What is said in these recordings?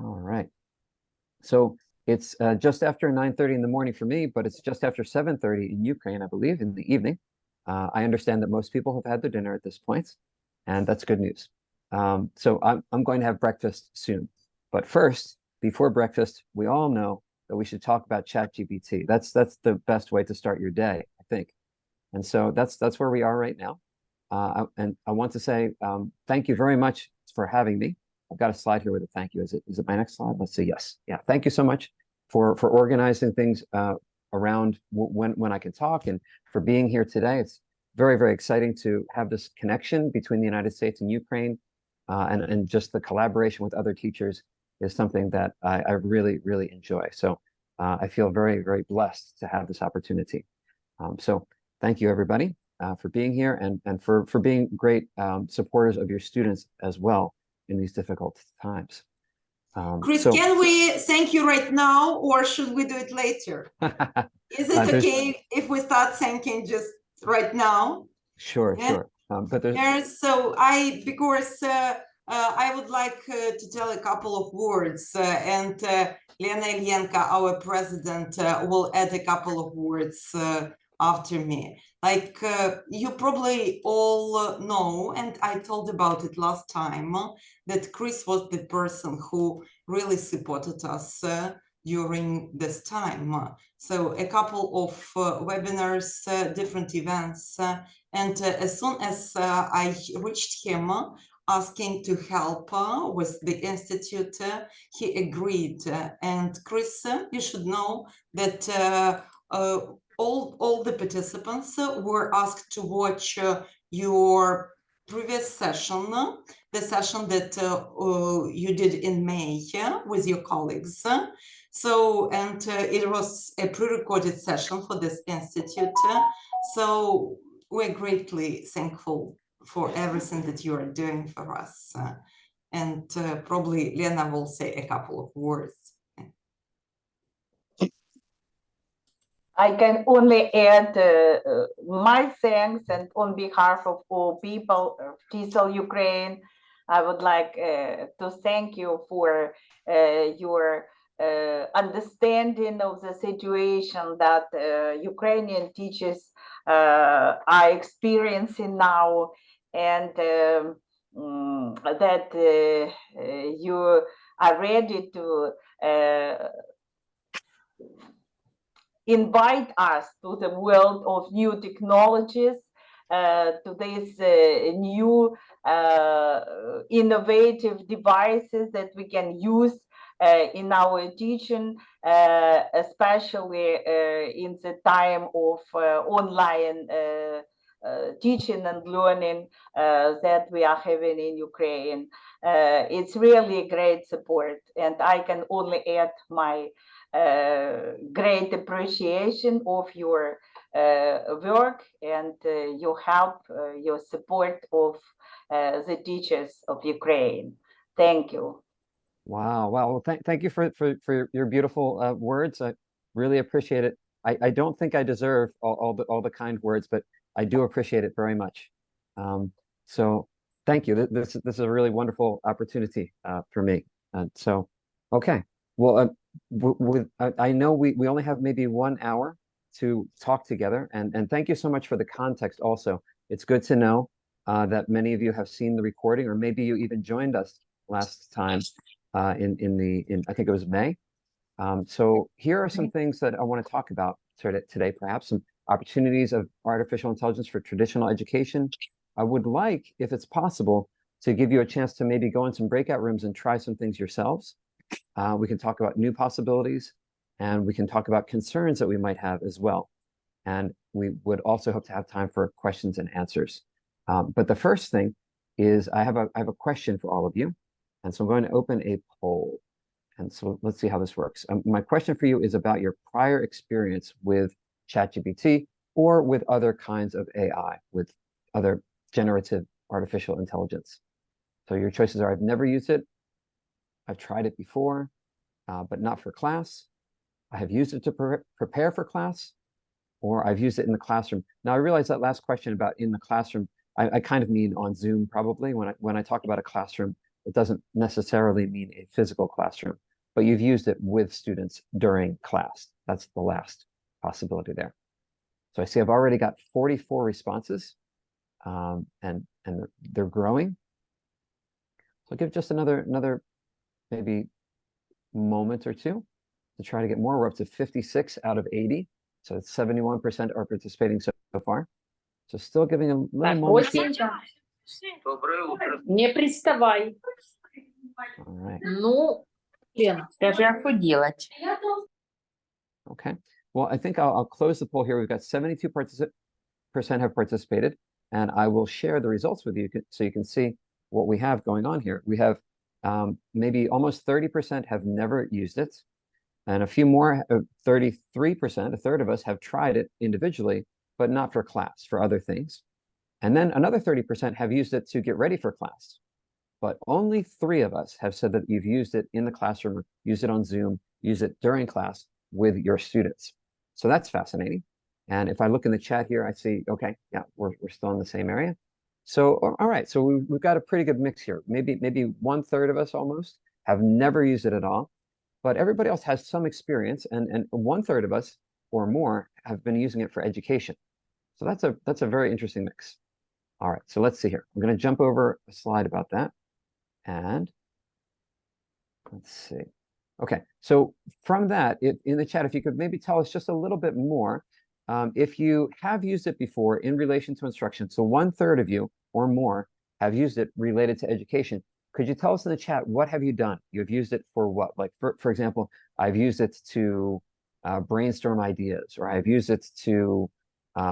All right. So it's just after 9:30 in the morning for me, but it's just after 7:30 in Ukraine, I believe, in the evening. I understand that most people have had their dinner at this point, and that's good news. So I'm going to have breakfast soon. But first, before breakfast, we all know that we should talk about ChatGPT. That's the best way to start your day, I think. And so that's where we are right now. And I want to say thank you very much for having me. I've got a slide here with a thank you. Is it my next slide? Let's see. Yes. Yeah. Thank you so much for organizing things around when I can talk and for being here today. It's very, very exciting to have this connection between the United States and Ukraine, and just the collaboration with other teachers is something that I really, really enjoy. So I feel very, very blessed to have this opportunity. So thank you, everybody, for being here and for being great supporters of your students as well in these difficult times. Chris, can we thank you right now, or should we do it later? Is it okay if we start thanking just right now? Sure, yeah? Sure. But because I would like to tell a couple of words, and Lena Ilyenka, our president, will add a couple of words after me. Like you probably all know, and I told about it last time, that Chris was the person who really supported us during this time. So a couple of webinars, different events, and as soon as I reached him asking to help with the Institute, he agreed. And Chris, you should know that all the participants were asked to watch your previous session, the session that you did in May with your colleagues. So, and it was a pre-recorded session for this institute. So we're greatly thankful for everything that you are doing for us. And probably Lena will say a couple of words. I can only add my thanks, and on behalf of all people of TESOL-Ukraine, I would like to thank you for your understanding of the situation that Ukrainian teachers are experiencing now, and that you are ready to invite us to the world of new technologies, to these new innovative devices that we can use in our teaching, especially in the time of online teaching and learning that we are having in Ukraine. It's really a great support, and I can only add my great appreciation of your work and your help, your support of the teachers of Ukraine. Thank you. Wow. Well, thank you for your beautiful words. I really appreciate it. I don't think I deserve all the kind words, but I do appreciate it very much. So thank you. This is a really wonderful opportunity for me. So, okay. Well, I know we only have maybe 1 hour to talk together, and thank you so much for the context also. It's good to know that many of you have seen the recording, or maybe you even joined us last time in I think it was May. So here are some things that I want to talk about today, perhaps some opportunities of artificial intelligence for traditional education. I would like, if it's possible, to give you a chance to maybe go in some breakout rooms and try some things yourselves. We can talk about new possibilities, and we can talk about concerns that we might have as well. And we would also hope to have time for questions and answers. But the first thing is I have a question for all of you. And so I'm going to open a poll. And so let's see how this works. My question for you is about your prior experience with ChatGPT or with other kinds of AI, with other generative artificial intelligence. So your choices are: I've never used it, I've tried it before, but not for class, I have used it to prepare for class, or I've used it in the classroom. Now I realize that last question about in the classroom, I kind of mean on Zoom probably. When I talk about a classroom, It doesn't necessarily mean a physical classroom, but you've used it with students during class. That's the last possibility there. So I see I've already got 44 responses, and they're growing. So I'll give just another maybe moment or two to try to get more. We're up to 56 out of 80. So it's 71% are participating so far. So still giving a little Так, moment here. Осенька, не приставай. All right. Ну, Лена, скажи, а что делать? Okay. Well, I think I'll close the poll here. We've got 72% have participated, and I will share the results with you so you can see what we have going on here. We have maybe almost 30% have never used it, and a few more, 33%, a third of us have tried it individually, but not for class, for other things. And then another 30% have used it to get ready for class. But only 3 of us have said that you've used it in the classroom, use it on Zoom, use it during class with your students. So that's fascinating. And if I look in the chat here, I see, okay, yeah, we're still in the same area. So, all right, so we've got a pretty good mix here. Maybe 1/3 of us almost have never used it at all, but everybody else has some experience, and 1/3 of us or more have been using it for education. So that's a very interesting mix. All right, so let's see here. I'm going to jump over a slide about that. And let's see. Okay, so from that, in the chat, if you could maybe tell us just a little bit more, if you have used it before in relation to instruction, so 1/3 of you or more have used it related to education. Could you tell us in the chat, what have you done? You've used it for what? Like, for example, I've used it to brainstorm ideas, or I've used it to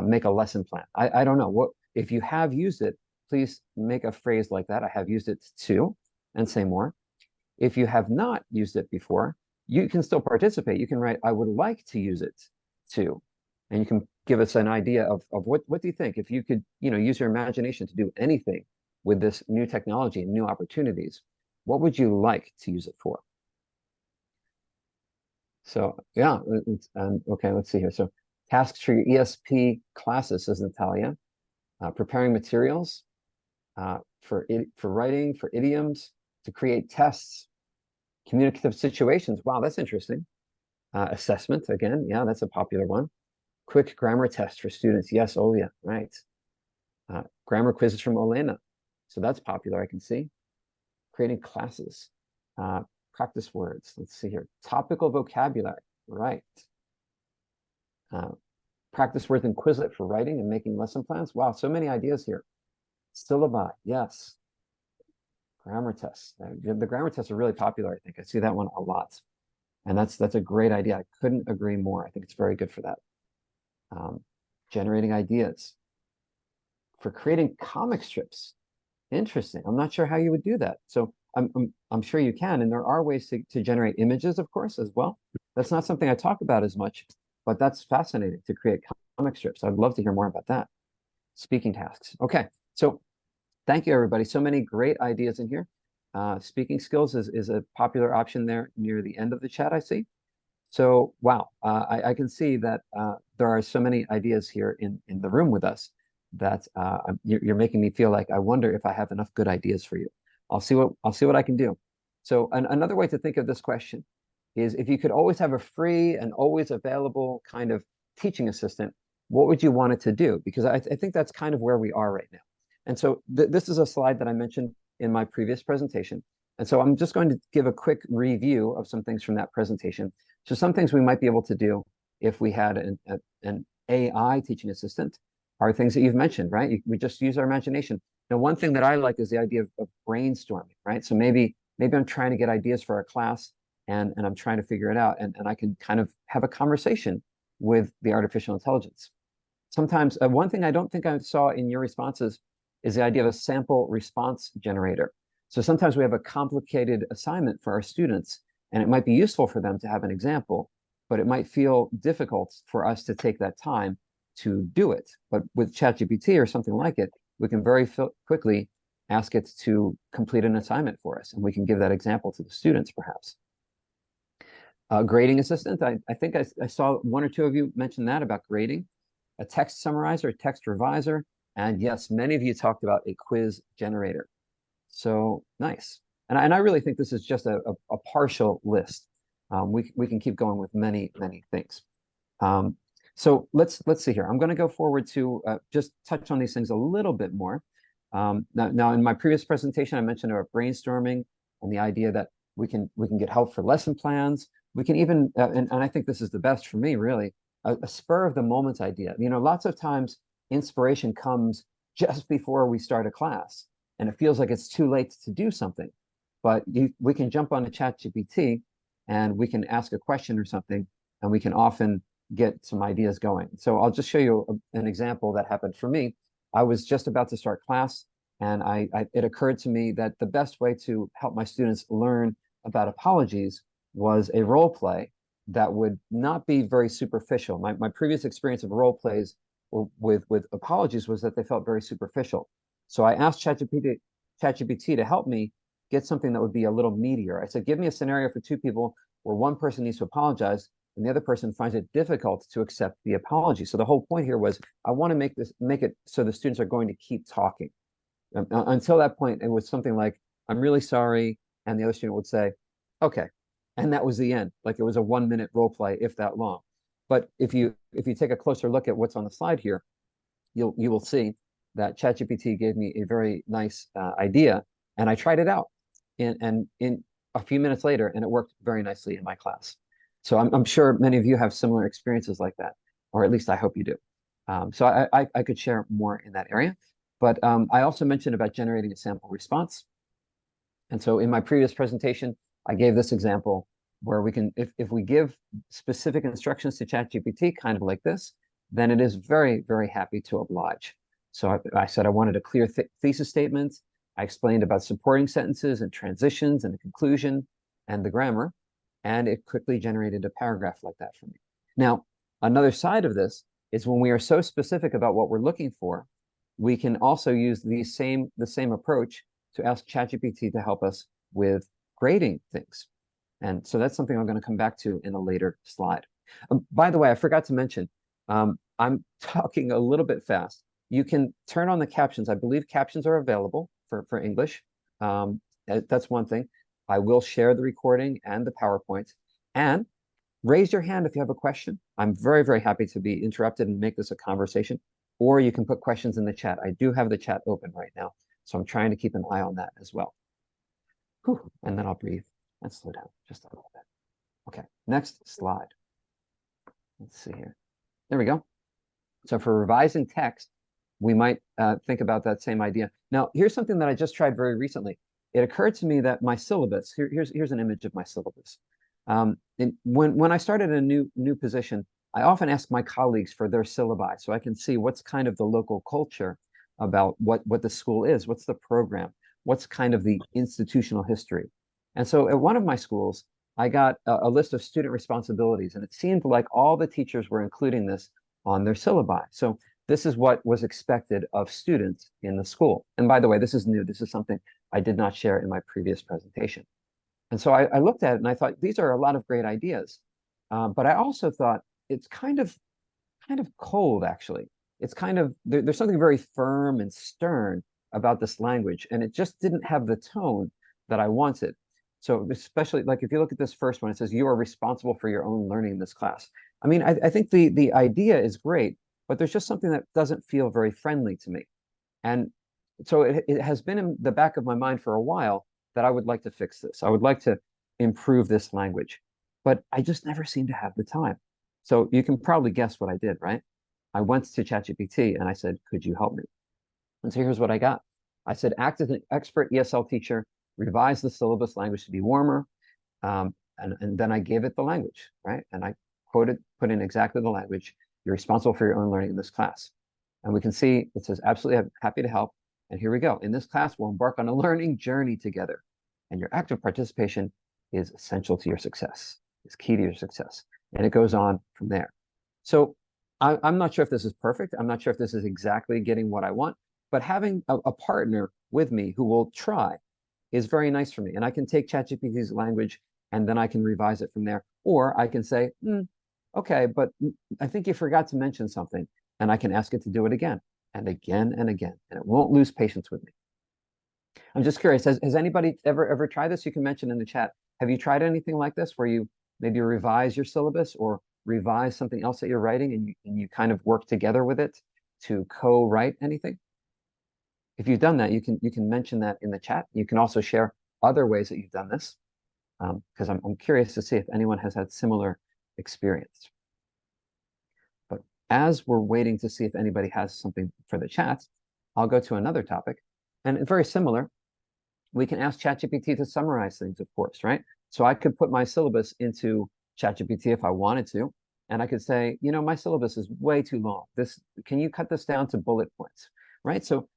make a lesson plan. I don't know. What if you have used it, please make a phrase like that. I have used it to, and say more. If you have not used it before, you can still participate. You can write, I would like to use it to, and you can give us an idea of what do you think? If you could, use your imagination to do anything with this new technology and new opportunities, what would you like to use it for? So yeah, okay, let's see here. So tasks for your ESP classes, says Natalia. Preparing materials for writing, for idioms, to create tests, communicative situations. Wow, that's interesting. Assessment, again, yeah, that's a popular one. Quick grammar test for students. Yes, Olia, right. Grammar quizzes from Olena. So that's popular, I can see. Creating classes. Practice words. Let's see here. Topical vocabulary, right. Practice words in Quizlet for writing and making lesson plans. Wow, so many ideas here. Syllabi, yes. Grammar tests. The grammar tests are really popular, I think. I see that one a lot. And that's a great idea. I couldn't agree more. I think it's very good for that. Generating ideas. For creating comic strips. Interesting. I'm not sure how you would do that. So I'm sure you can. And there are ways to generate images, of course, as well. That's not something I talk about as much, but that's fascinating to create comic strips. I'd love to hear more about that. Speaking tasks. Okay. So thank you, everybody. So many great ideas in here. Speaking skills is a popular option there near the end of the chat, I see. So, wow, I can see that there are so many ideas here in the room with us that you're making me feel like I wonder if I have enough good ideas for you. I'll see what I can do. So another way to think of this question is, if you could always have a free and always available kind of teaching assistant, what would you want it to do? Because I think that's kind of where we are right now. And so this is a slide that I mentioned in my previous presentation. And so I'm just going to give a quick review of some things from that presentation. So some things we might be able to do if we had an AI teaching assistant are things that you've mentioned, right? We just use our imagination. Now, one thing that I like is the idea of brainstorming, right? So maybe I'm trying to get ideas for a class, and I'm trying to figure it out, and I can kind of have a conversation with the artificial intelligence. Sometimes one thing I don't think I saw in your responses is the idea of a sample response generator. So sometimes we have a complicated assignment for our students, and it might be useful for them to have an example, but it might feel difficult for us to take that time to do it. But with ChatGPT or something like it, we can very quickly ask it to complete an assignment for us, and we can give that example to the students, perhaps. Grading assistant, I think I saw one or two of you mention that about grading. A text summarizer, a text reviser, and yes, many of you talked about a quiz generator. So nice. And I really think this is just a partial list. We can keep going with many, many things. So let's see here. I'm going to go forward to just touch on these things a little bit more. Now, in my previous presentation, I mentioned about brainstorming and the idea that we can get help for lesson plans. We can even, and I think this is the best for me, really, a spur of the moment idea. You know, lots of times inspiration comes just before we start a class, and it feels like it's too late to do something. But we can jump on to ChatGPT and we can ask a question or something, and we can often get some ideas going. So I'll just show you an example that happened for me. I was just about to start class, and it occurred to me that the best way to help my students learn about apologies was a role play that would not be very superficial. My previous experience of role plays with apologies was that they felt very superficial. So I asked ChatGPT to help me get something that would be a little meatier. I said, give me a scenario for two people where one person needs to apologize and the other person finds it difficult to accept the apology. So the whole point here was I want to make it so the students are going to keep talking. Until that point, it was something like, I'm really sorry. And the other student would say, okay. And that was the end. Like it was a 1-minute role play, if that long. But if you take a closer look at what's on the slide here, you will see that ChatGPT gave me a very nice idea, and I tried it out in a few minutes later, and it worked very nicely in my class. So I'm sure many of you have similar experiences like that, or at least I hope you do. So I could share more in that area. But I also mentioned about generating a sample response. And so in my previous presentation, I gave this example where we can, if we give specific instructions to ChatGPT, kind of like this, then it is very, very happy to oblige. So I said I wanted a clear thesis statement. I explained about supporting sentences and transitions and the conclusion and the grammar, and it quickly generated a paragraph like that for me. Now, another side of this is when we are so specific about what we're looking for, we can also use the same approach to ask ChatGPT to help us with grading things. And so that's something I'm going to come back to in a later slide. By the way, I forgot to mention, I'm talking a little bit fast. You can turn on the captions. I believe captions are available for English. That's one thing. I will share the recording and the PowerPoint. And raise your hand if you have a question. I'm very, very happy to be interrupted and make this a conversation. Or you can put questions in the chat. I do have the chat open right now, so I'm trying to keep an eye on that as well. Whew. And then I'll breathe and slow down just a little bit. Okay, next slide. Let's see here. There we go. So for revising text, we might think about that same idea. Now, here's something that I just tried very recently. It occurred to me that my syllabus, here's an image of my syllabus. When I started a new position, I often ask my colleagues for their syllabi so I can see what's kind of the local culture about what the school is, what's the program, what's kind of the institutional history. And so at one of my schools, I got a list of student responsibilities, and it seemed like all the teachers were including this on their syllabi. So this is what was expected of students in the school. And by the way, this is new. This is something I did not share in my previous presentation. And so I looked at it and I thought, these are a lot of great ideas. But I also thought it's kind of cold, actually. It's kind of, there's something very firm and stern about this language, and it just didn't have the tone that I wanted. So especially like if you look at this first one, it says you are responsible for your own learning in this class. I mean, I think the idea is great, but there's just something that doesn't feel very friendly to me. And so it has been in the back of my mind for a while that I would like to fix this. I would like to improve this language, but I just never seem to have the time. So you can probably guess what I did, right? I went to ChatGPT and I said, could you help me? And so here's what I got. I said, act as an expert ESL teacher, revise the syllabus language to be warmer. And then I gave it the language, right? And I put in exactly the language. You're responsible for your own learning in this class. And we can see it says, absolutely happy to help. And here we go. In this class, we'll embark on a learning journey together. And your active participation is essential to your success. It's key to your success. And it goes on from there. So I'm not sure if this is perfect. I'm not sure if this is exactly getting what I want. But having a partner with me who will try is very nice for me. And I can take ChatGPT's language and then I can revise it from there. Or I can say, okay, but I think you forgot to mention something. And I can ask it to do it again and again and again. And it won't lose patience with me. I'm just curious, has anybody ever tried this? You can mention in the chat. Have you tried anything like this where you maybe revise your syllabus or revise something else that you're writing and you kind of work together with it to co-write anything? If you've done that, you can mention that in the chat. You can also share other ways that you've done this, because I'm curious to see if anyone has had similar experience. But as we're waiting to see if anybody has something for the chat, I'll go to another topic. And very similar, we can ask ChatGPT to summarize things, of course, right? So I could put my syllabus into ChatGPT if I wanted to, and I could say, you know, my syllabus is way too long. Can you cut this down to bullet points, right? So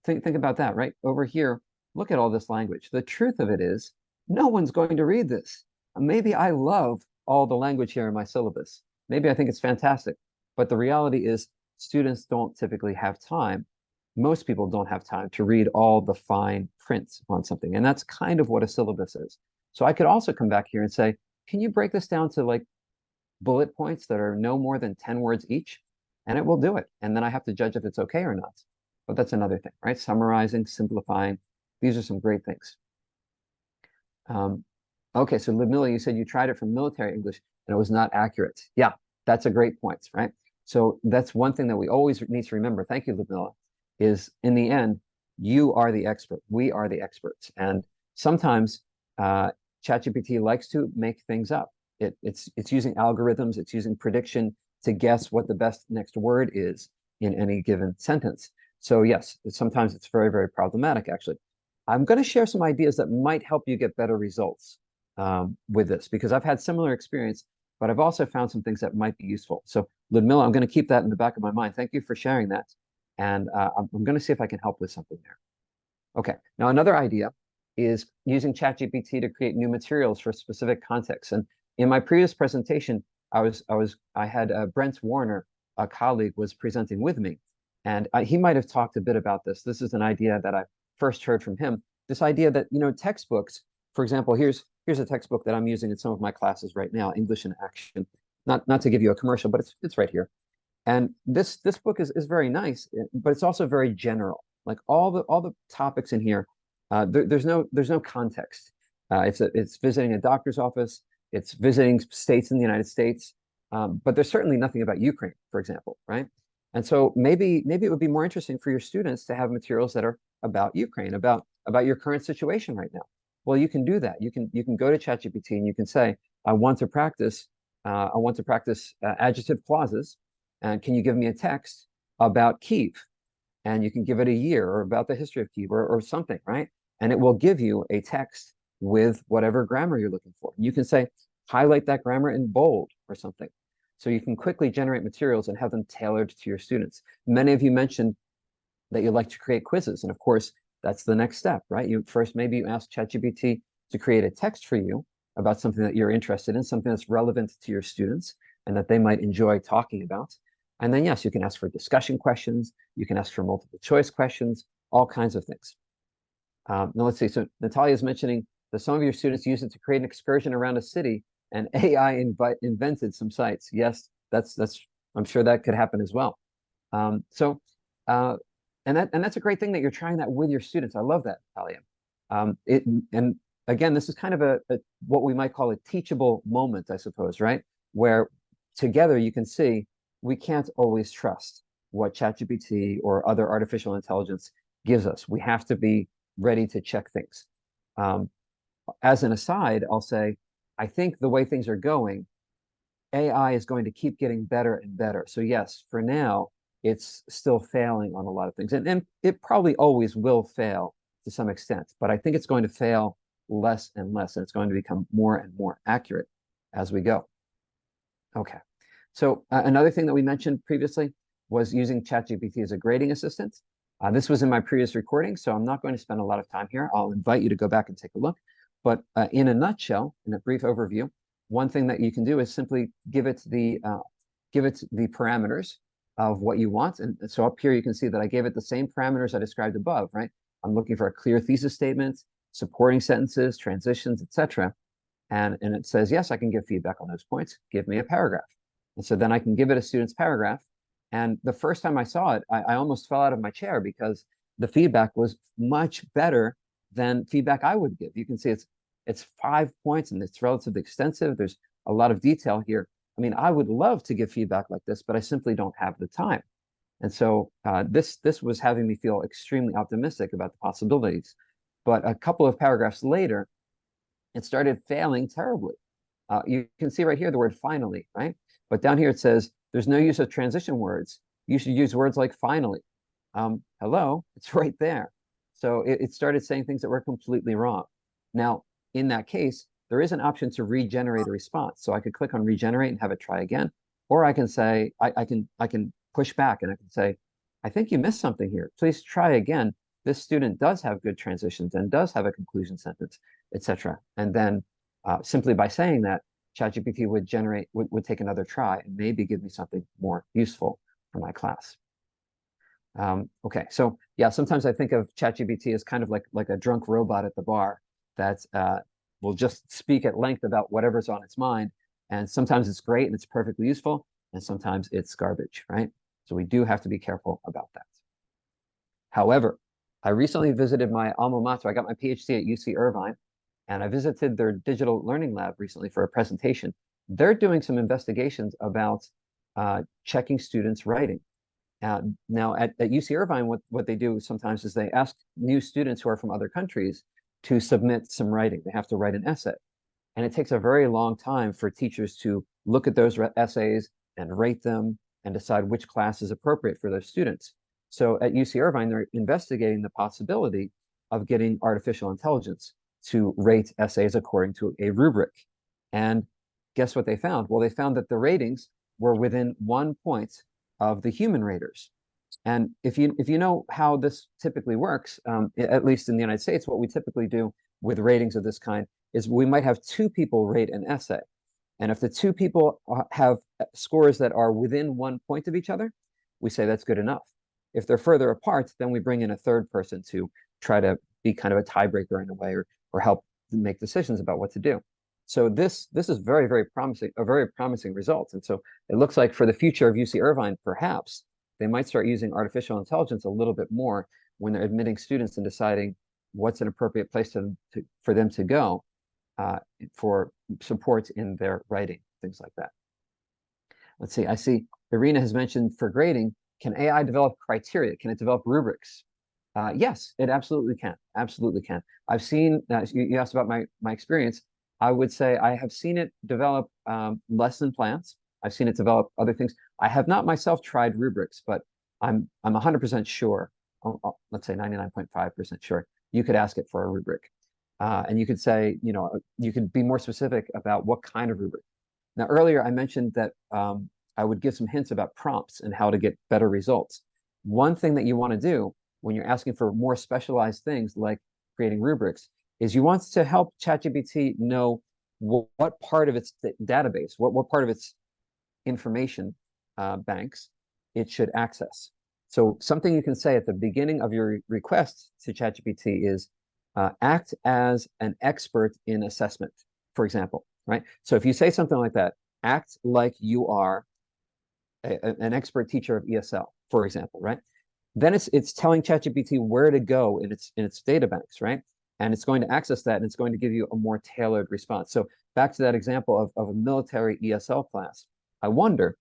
think about that, right? Over here, look at all this language. The truth of it is, no one's going to read this. Maybe I love all the language here in my syllabus. Maybe I think it's fantastic, but the reality is students don't typically have time. Most people don't have time to read all the fine prints on something. And that's kind of what a syllabus is. So I could also come back here and say, can you break this down to like bullet points that are no more than 10 words each? And it will do it. And then I have to judge if it's okay or not. But that's another thing, right? Summarizing, simplifying. These are some great things. Okay, so Ludmila, you said you tried it for military English and it was not accurate. Yeah, that's a great point, right? So that's one thing that we always need to remember. Thank you, Ludmila. Is in the end, you are the expert. We are the experts. And sometimes ChatGPT likes to make things up. It's using algorithms, it's using prediction to guess what the best next word is in any given sentence. So yes, sometimes it's very, very problematic, actually. I'm going to share some ideas that might help you get better results with this, because I've had similar experience, but I've also found some things that might be useful. So Ludmila, I'm going to keep that in the back of my mind. Thank you for sharing that. And I'm going to see if I can help with something there. Okay, now another idea is using ChatGPT to create new materials for specific contexts. And in my previous presentation, I had Brent Warner, a colleague, was presenting with me, and he might have talked a bit about this. This is an idea that I first heard from him. This idea that, you know, textbooks, for example, here's a textbook that I'm using in some of my classes right now, English in Action. Not to give you a commercial, but it's right here. And this book is very nice, but it's also very general. Like all the topics in here, there's no context. It's visiting a doctor's office, it's visiting states in the United States, but there's certainly nothing about Ukraine, for example, right? And so maybe it would be more interesting for your students to have materials that are about Ukraine, about your current situation right now. Well, you can do that. You can go to ChatGPT and you can say, I want to practice adjective clauses. And can you give me a text about Kyiv? And you can give it a year or about the history of Kyiv or something, right? And it will give you a text with whatever grammar you're looking for. You can say, highlight that grammar in bold or something. So you can quickly generate materials and have them tailored to your students. Many of you mentioned that you like to create quizzes. And of course, that's the next step, right? Maybe you ask ChatGPT to create a text for you about something that you're interested in, something that's relevant to your students and that they might enjoy talking about. And then, yes, you can ask for discussion questions. You can ask for multiple choice questions, all kinds of things. Now, let's see. So Natalia is mentioning that some of your students use it to create an excursion around a city, and AI invented some sites. Yes, I'm sure that could happen as well. And that's a great thing that you're trying that with your students. I love that, Natalia. And again, this is kind of what we might call a teachable moment, I suppose, right? Where together you can see we can't always trust what ChatGPT or other artificial intelligence gives us. We have to be ready to check things. As an aside, I'll say, I think the way things are going, AI is going to keep getting better and better. So yes, for now, it's still failing on a lot of things. And it probably always will fail to some extent, but I think it's going to fail less and less, and it's going to become more and more accurate as we go. Okay. So another thing that we mentioned previously was using ChatGPT as a grading assistant. This was in my previous recording, so I'm not going to spend a lot of time here. I'll invite you to go back and take a look. But in a nutshell, in a brief overview, one thing that you can do is simply give it the parameters of what you want. And so up here, you can see that I gave it the same parameters I described above, right? I'm looking for a clear thesis statement, supporting sentences, transitions, etc. And it says, yes, I can give feedback on those points. Give me a paragraph. And so then I can give it a student's paragraph. And the first time I saw it, I almost fell out of my chair because the feedback was much better than feedback I would give. You can see it's 5 points and it's relatively extensive. There's a lot of detail here. I mean, I would love to give feedback like this, but I simply don't have the time. And so this was having me feel extremely optimistic about the possibilities. But a couple of paragraphs later, it started failing terribly. You can see right here the word finally, right? But down here it says, there's no use of transition words. You should use words like finally. Hello, it's right there. So it started saying things that were completely wrong. Now, in that case, there is an option to regenerate a response. So I could click on regenerate and have it try again. Or I can say, I can push back and I can say, I think you missed something here. Please try again. This student does have good transitions and does have a conclusion sentence, etc. And then simply by saying that, ChatGPT would take another try and maybe give me something more useful for my class. Okay, so yeah, sometimes I think of ChatGPT as kind of like a drunk robot at the bar that will just speak at length about whatever's on its mind. And sometimes it's great and it's perfectly useful, and sometimes it's garbage, right? So we do have to be careful about that. However, I recently visited my alma mater. I got my PhD at UC Irvine, and I visited their digital learning lab recently for a presentation. They're doing some investigations about checking students' writing. Now, at UC Irvine, what they do sometimes is they ask new students who are from other countries to submit some writing. They have to write an essay. And it takes a very long time for teachers to look at those essays and rate them and decide which class is appropriate for those students. So at UC Irvine, they're investigating the possibility of getting artificial intelligence to rate essays according to a rubric. And guess what they found? Well, they found that the ratings were within 1 point of the human raters. And if you know how this typically works, at least in the United States, what we typically do with ratings of this kind is we might have 2 people rate an essay. And if the 2 people have scores that are within 1 point of each other, we say that's good enough. If they're further apart, then we bring in a third person to try to be kind of a tiebreaker in a way, or help make decisions about what to do. So this is very, very promising, a very promising result. And so it looks like for the future of UC Irvine, perhaps they might start using artificial intelligence a little bit more when they're admitting students and deciding what's an appropriate place for them to go for support in their writing, things like that. Let's see, I see Irina has mentioned for grading, can AI develop criteria? Can it develop rubrics? Yes, it absolutely can. Absolutely can. I've seen, you asked about my experience. I would say I have seen it develop lesson plans. I've seen it develop other things. I have not myself tried rubrics, but I'm 100% sure, let's say 99.5% sure, you could ask it for a rubric. And you could say, you could be more specific about what kind of rubric. Now, earlier I mentioned that I would give some hints about prompts and how to get better results. One thing that you want to do when you're asking for more specialized things like creating rubrics is you want to help ChatGPT know what part of its database, what part of its information banks it should access. So something you can say at the beginning of your request to ChatGPT is act as an expert in assessment, for example, right? So if you say something like that, act like you are an expert teacher of ESL, for example, right? Then it's telling ChatGPT where to go in its data banks, right? And it's going to access that, and it's going to give you a more tailored response. So back to that example of a military ESL class, I wonder,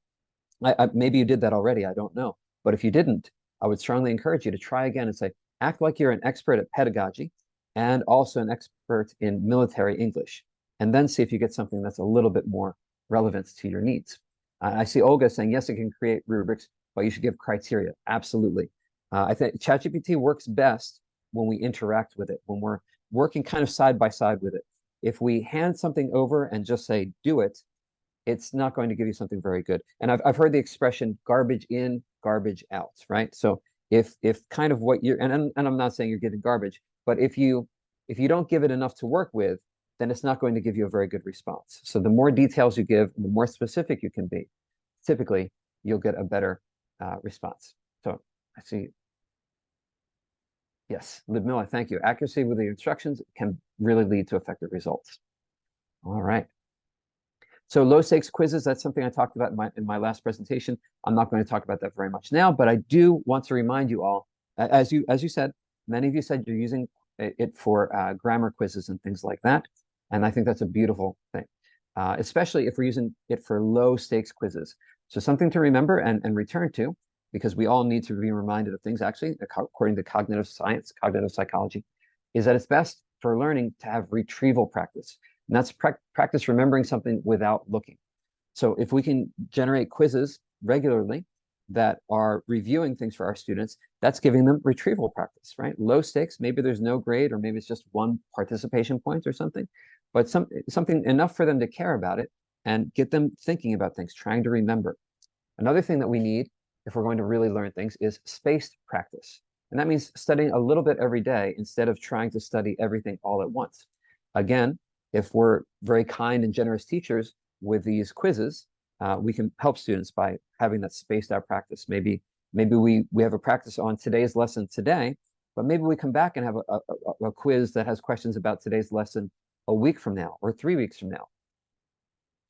maybe you did that already, I don't know. But if you didn't, I would strongly encourage you to try again and say, act like you're an expert at pedagogy and also an expert in military English, and then see if you get something that's a little bit more relevant to your needs. I see Olga saying, yes, it can create rubrics, but you should give criteria. Absolutely. I think ChatGPT works best when we interact with it, when we're working kind of side by side with it. If we hand something over and just say, do it, it's not going to give you something very good. And I've heard the expression garbage in, garbage out, right? So if kind of what you're, and I'm not saying you're getting garbage, but if you don't give it enough to work with, then it's not going to give you a very good response. So the more details you give, the more specific you can be, typically you'll get a better response. So I see. Yes, Ludmila, thank you. Accuracy with the instructions can really lead to effective results. All right. So low stakes quizzes, that's something I talked about in my last presentation. I'm not going to talk about that very much now, but I do want to remind you all, as you said, many of you said you're using it for grammar quizzes and things like that. And I think that's a beautiful thing, especially if we're using it for low stakes quizzes. So something to remember and return to, because we all need to be reminded of things, actually, according to cognitive science, cognitive psychology, is that it's best for learning to have retrieval practice. And that's practice remembering something without looking. So if we can generate quizzes regularly that are reviewing things for our students, that's giving them retrieval practice, right? Low stakes, maybe there's no grade, or maybe it's just one participation point or something, but something enough for them to care about it and get them thinking about things, trying to remember. Another thing that we need, if we're going to really learn things, is spaced practice. And that means studying a little bit every day instead of trying to study everything all at once. Again, if we're very kind and generous teachers with these quizzes, we can help students by having that spaced out practice. Maybe we have a practice on today's lesson today, but maybe we come back and have a quiz that has questions about today's lesson a week from now or 3 weeks from now.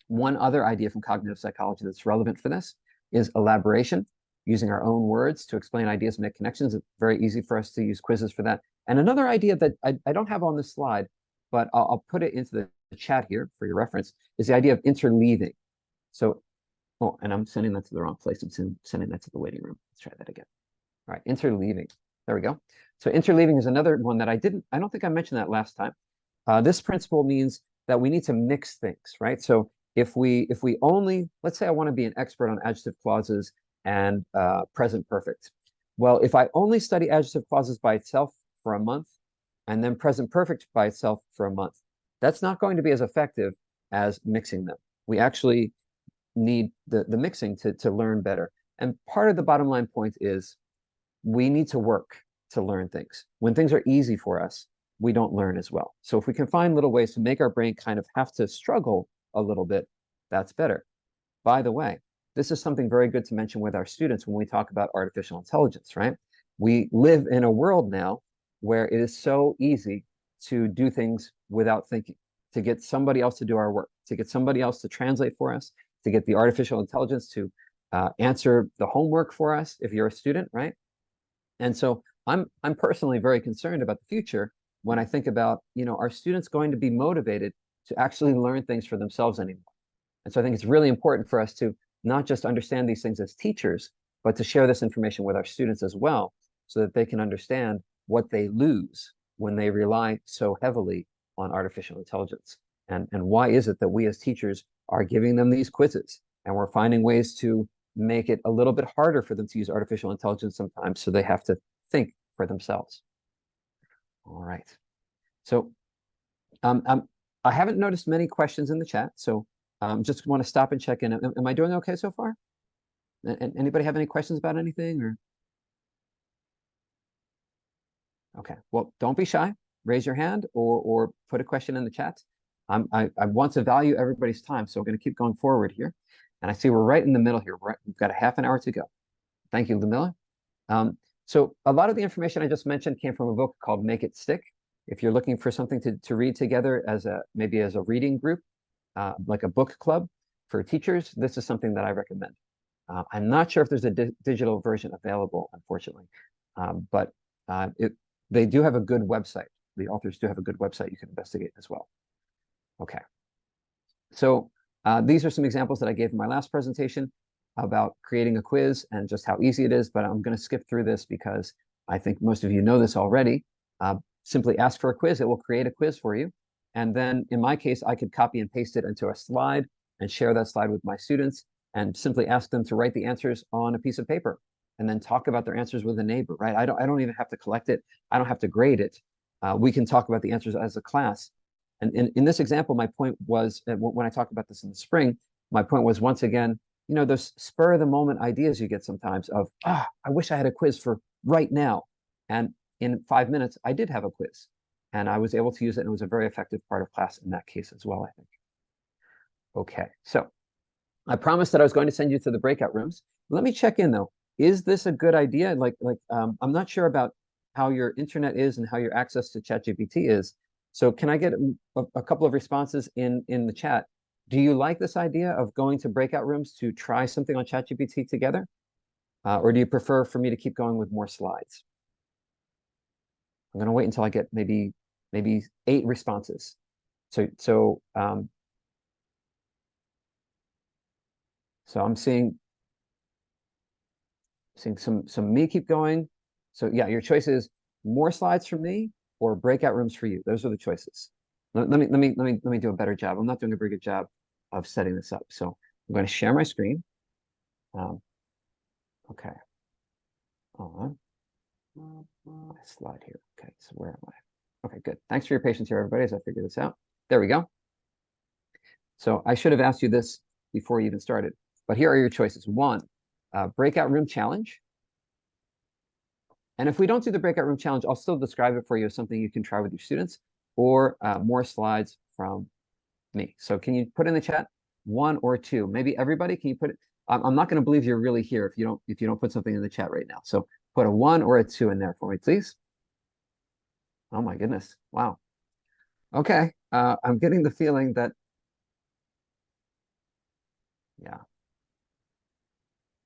One other idea from cognitive psychology that's relevant for this is elaboration, using our own words to explain ideas and make connections. It's very easy for us to use quizzes for that. And another idea that I don't have on this slide, but I'll put it into the chat here for your reference, is the idea of interleaving. So, oh, and I'm sending that to the wrong place. I'm sending that to the waiting room. Let's try that again. All right, interleaving. There we go. So interleaving is another one that I don't think I mentioned that last time. This principle means that we need to mix things, right? So if we only, let's say I want to be an expert on adjective clauses and present perfect. Well, if I only study adjective clauses by itself for a month and then present perfect by itself for a month, that's not going to be as effective as mixing them. We actually need the mixing to learn better. And part of the bottom line point is we need to work to learn things. When things are easy for us, we don't learn as well. So if we can find little ways to make our brain kind of have to struggle a little bit, that's better. By the way, this is something very good to mention with our students when we talk about artificial intelligence, right? We live in a world now where it is so easy to do things without thinking, to get somebody else to do our work, to get somebody else to translate for us, to get the artificial intelligence to answer the homework for us if you're a student, right? And so I'm personally very concerned about the future when I think about, are students going to be motivated to actually learn things for themselves anymore? And so I think it's really important for us to not just understand these things as teachers, but to share this information with our students as well, so that they can understand what they lose when they rely so heavily on artificial intelligence. And why is it that we as teachers are giving them these quizzes and we're finding ways to make it a little bit harder for them to use artificial intelligence sometimes, so they have to think for themselves. All right. So I haven't noticed many questions in the chat, so just want to stop and check in. Am I doing okay so far? Anybody have any questions about anything? Or okay, well, don't be shy. Raise your hand or put a question in the chat. I want to value everybody's time, so we're going to keep going forward here. And I see we're right in the middle here. We've got a half an hour to go. Thank you, Ludmila. So a lot of the information I just mentioned came from a book called Make It Stick. If you're looking for something to read together as maybe as a reading group, like a book club for teachers, this is something that I recommend. I'm not sure if there's a digital version available, unfortunately, but they do have a good website. The authors do have a good website you can investigate as well. Okay. So these are some examples that I gave in my last presentation about creating a quiz and just how easy it is, but I'm going to skip through this because I think most of you know this already. Simply ask for a quiz. It will create a quiz for you. And then in my case, I could copy and paste it into a slide and share that slide with my students and simply ask them to write the answers on a piece of paper and then talk about their answers with a neighbor, right? I don't even have to collect it. I don't have to grade it. We can talk about the answers as a class. And in this example, my point was, when I talked about this in the spring, my point was, once again, those spur of the moment ideas you get sometimes of, I wish I had a quiz for right now. And in 5 minutes, I did have a quiz and I was able to use it. And it was a very effective part of class in that case as well, I think. Okay, so I promised that I was going to send you to the breakout rooms. Let me check in though. Is this a good idea? I'm not sure about how your internet is and how your access to ChatGPT is. So can I get a couple of responses in the chat? Do you like this idea of going to breakout rooms to try something on ChatGPT together? Or do you prefer for me to keep going with more slides? I'm going to wait until I get maybe 8 responses. So I'm seeing some me keep going. So yeah, your choice is more slides from me or breakout rooms for you. Those are the choices. Let me do a better job. I'm not doing a very good job of setting this up. So I'm going to share my screen. Okay. On my slide here. Okay, so where am I? Okay, good. Thanks for your patience here, everybody, as I figure this out. There we go. So I should have asked you this before you even started, but here are your choices. 1, breakout room challenge. And if we don't do the breakout room challenge, I'll still describe it for you as something you can try with your students, or more slides from me. So can you put in the chat 1 or 2? Maybe everybody, can you put it? I'm not going to believe you're really here if you don't put something in the chat right now. So put a 1 or a 2 in there for me, please. Oh my goodness. Wow. Okay. I'm getting the feeling that, yeah. All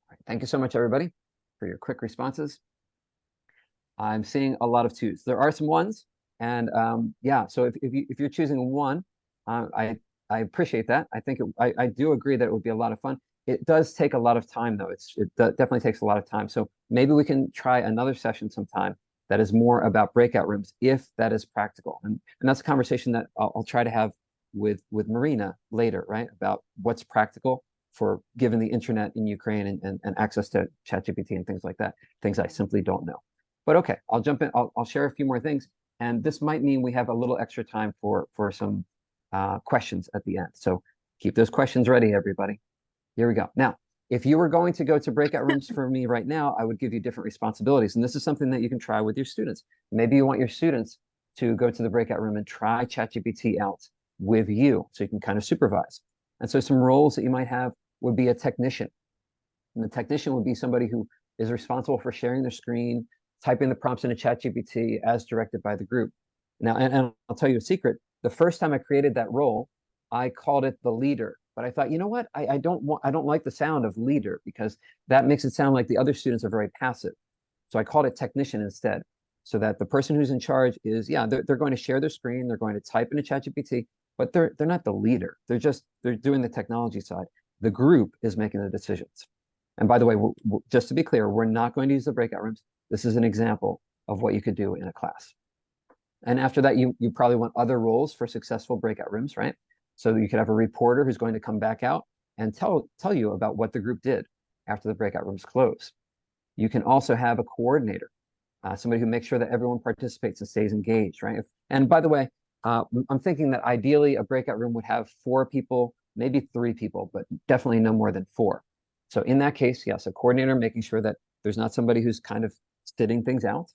right. Thank you so much, everybody, for your quick responses. I'm seeing a lot of 2s. There are some 1s, and yeah. So if you're choosing 1, I appreciate that. I think I do agree that it would be a lot of fun. It does take a lot of time, though. It definitely takes a lot of time. So maybe we can try another session sometime that is more about breakout rooms, if that is practical. And that's a conversation that I'll try to have with Marina later, right? About what's practical for given the internet in Ukraine and access to ChatGPT and things like that, things I simply don't know. But okay, I'll jump in. I'll share a few more things, and this might mean we have a little extra time for some questions at the end. So keep those questions ready, everybody. Here we go. Now, if you were going to go to breakout rooms for me right now, I would give you different responsibilities, and this is something that you can try with your students. Maybe you want your students to go to the breakout room and try ChatGPT out with you, so you can kind of supervise. And so some roles that you might have would be a technician, and the technician would be somebody who is responsible for sharing their screen, typing the prompts into ChatGPT as directed by the group. Now, and I'll tell you a secret. The first time I created that role, I called it the leader. But I thought, you know what? I don't like the sound of leader, because that makes it sound like the other students are very passive. So I called it technician instead, so that the person who's in charge is, yeah, they're going to share their screen, they're going to type into ChatGPT, but they're not the leader. They're doing the technology side. The group is making the decisions. And by the way, just to be clear, we're not going to use the breakout rooms. This is an example of what you could do in a class. And after that, you probably want other roles for successful breakout rooms, right? So you could have a reporter who's going to come back out and tell you about what the group did after the breakout rooms close. You can also have a coordinator, somebody who makes sure that everyone participates and stays engaged, right? And by the way, I'm thinking that ideally a breakout room would have 4 people, maybe 3 people, but definitely no more than 4. So in that case, yes, a coordinator making sure that there's not somebody who's kind of sitting things out.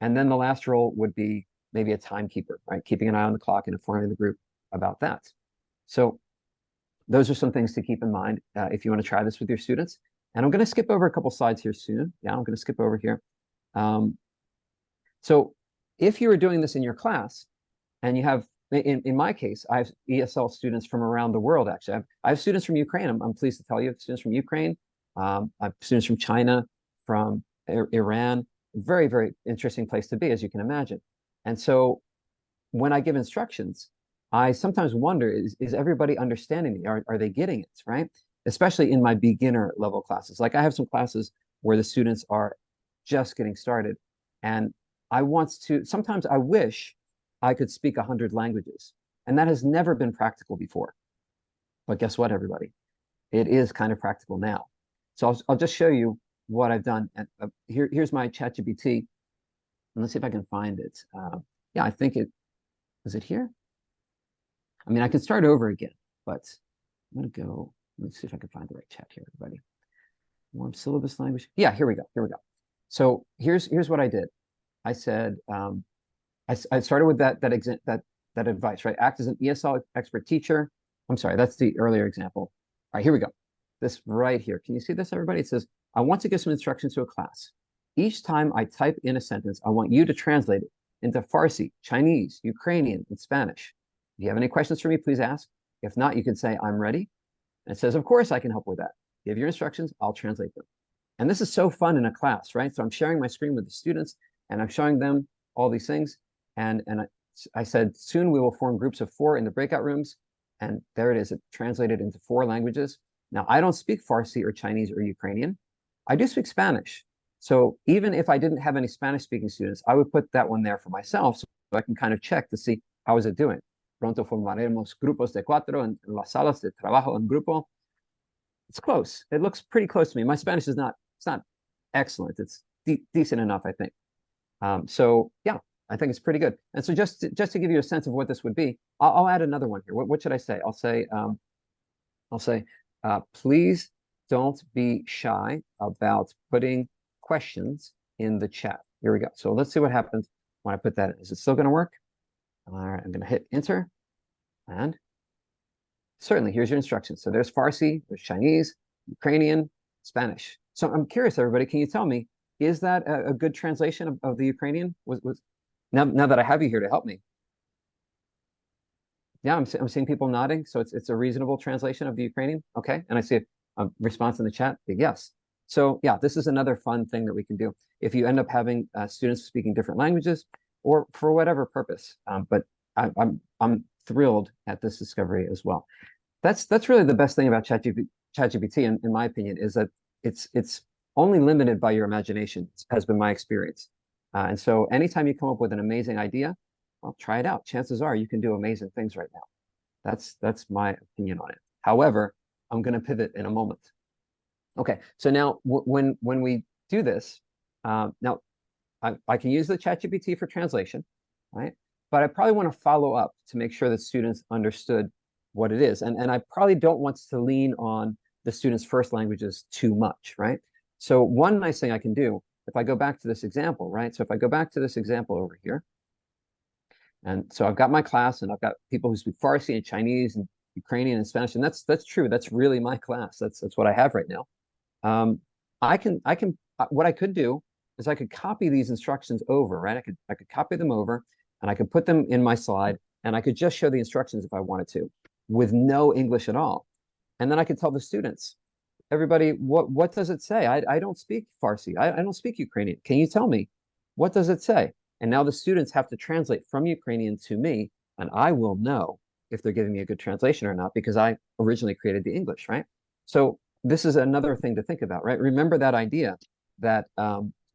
And then the last role would be maybe a timekeeper, right? Keeping an eye on the clock and informing the group about that. So those are some things to keep in mind if you want to try this with your students. And I'm going to skip over a couple slides here soon. Yeah, I'm going to skip over here. So if you were doing this in your class, and you have, in my case, I have ESL students from around the world, actually. I have students from Ukraine. I'm pleased to tell you, I have students from Ukraine. I have students from China, from Iran. Very, very interesting place to be, as you can imagine. And so when I give instructions, I sometimes wonder, is everybody understanding me? Are they getting it, right? Especially in my beginner level classes. Like I have some classes where the students are just getting started. And sometimes I wish I could speak 100 languages. And that has never been practical before. But guess what, everybody? It is kind of practical now. So I'll just show you what I've done. And here's my ChatGPT. And let's see if I can find it. Yeah, I think is it here? I mean, I can start over again, but I'm going to go. Let's see if I can find the right chat here, everybody. Warm syllabus language. Yeah, here we go. Here we go. So here's what I did. I said, I started with that advice, right? Act as an ESL expert teacher. I'm sorry, that's the earlier example. All right, here we go. This right here. Can you see this, everybody? It says, I want to give some instructions to a class. Each time I type in a sentence, I want you to translate it into Farsi, Chinese, Ukrainian, and Spanish. If you have any questions for me, please ask. If not, you can say, I'm ready. And it says, of course, I can help with that. Give your instructions, I'll translate them. And this is so fun in a class, right? So I'm sharing my screen with the students, and I'm showing them all these things. And I said, soon we will form groups of 4 in the breakout rooms. And there it is. It translated into 4 languages. Now, I don't speak Farsi or Chinese or Ukrainian. I do speak Spanish. So even if I didn't have any Spanish-speaking students, I would put that one there for myself so I can kind of check to see how is it doing. Pronto formaremos grupos de 4 en las salas de trabajo en grupo. It's close. It looks pretty close to me. My Spanish is not, it's not excellent. It's decent enough, I think. So yeah, I think it's pretty good. And so just to give you a sense of what this would be, I'll add another one here. What should I say? I'll say, please don't be shy about putting questions in the chat. Here we go. So let's see what happens when I put that in. Is it still going to work? All right, I'm going to hit enter. And certainly, here's your instructions. So there's Farsi, there's Chinese, Ukrainian, Spanish. So I'm curious, everybody, can you tell me, is that a good translation of the Ukrainian? Now that I have you here to help me. Yeah, I'm seeing people nodding. So it's a reasonable translation of the Ukrainian. Okay, and I see a response in the chat. Yes. So yeah, this is another fun thing that we can do if you end up having students speaking different languages or for whatever purpose. But I'm thrilled at this discovery as well. That's really the best thing about ChatGPT, in my opinion, is that it's only limited by your imagination, has been my experience. And so anytime you come up with an amazing idea, well, try it out. Chances are you can do amazing things right now. That's my opinion on it. However, I'm going to pivot in a moment. Okay, so now when we do this, now I can use the ChatGPT for translation, right? But I probably want to follow up to make sure that students understood what it is. And I probably don't want to lean on the students' first languages too much, right? So one nice thing I can do, if I go back to this example, right? So if I go back to this example over here, and so I've got my class and I've got people who speak Farsi and Chinese and Ukrainian and Spanish, and that's true. That's really my class. That's what I have right now. What I could do is I could copy these instructions over, right? I could copy them over and I could put them in my slide and I could just show the instructions if I wanted to with no English at all. And then I could tell the students, everybody, what does it say? I don't speak Farsi. I don't speak Ukrainian. Can you tell me, what does it say? And now the students have to translate from Ukrainian to me, and I will know if they're giving me a good translation or not because I originally created the English, right? So this is another thing to think about, right? Remember that idea that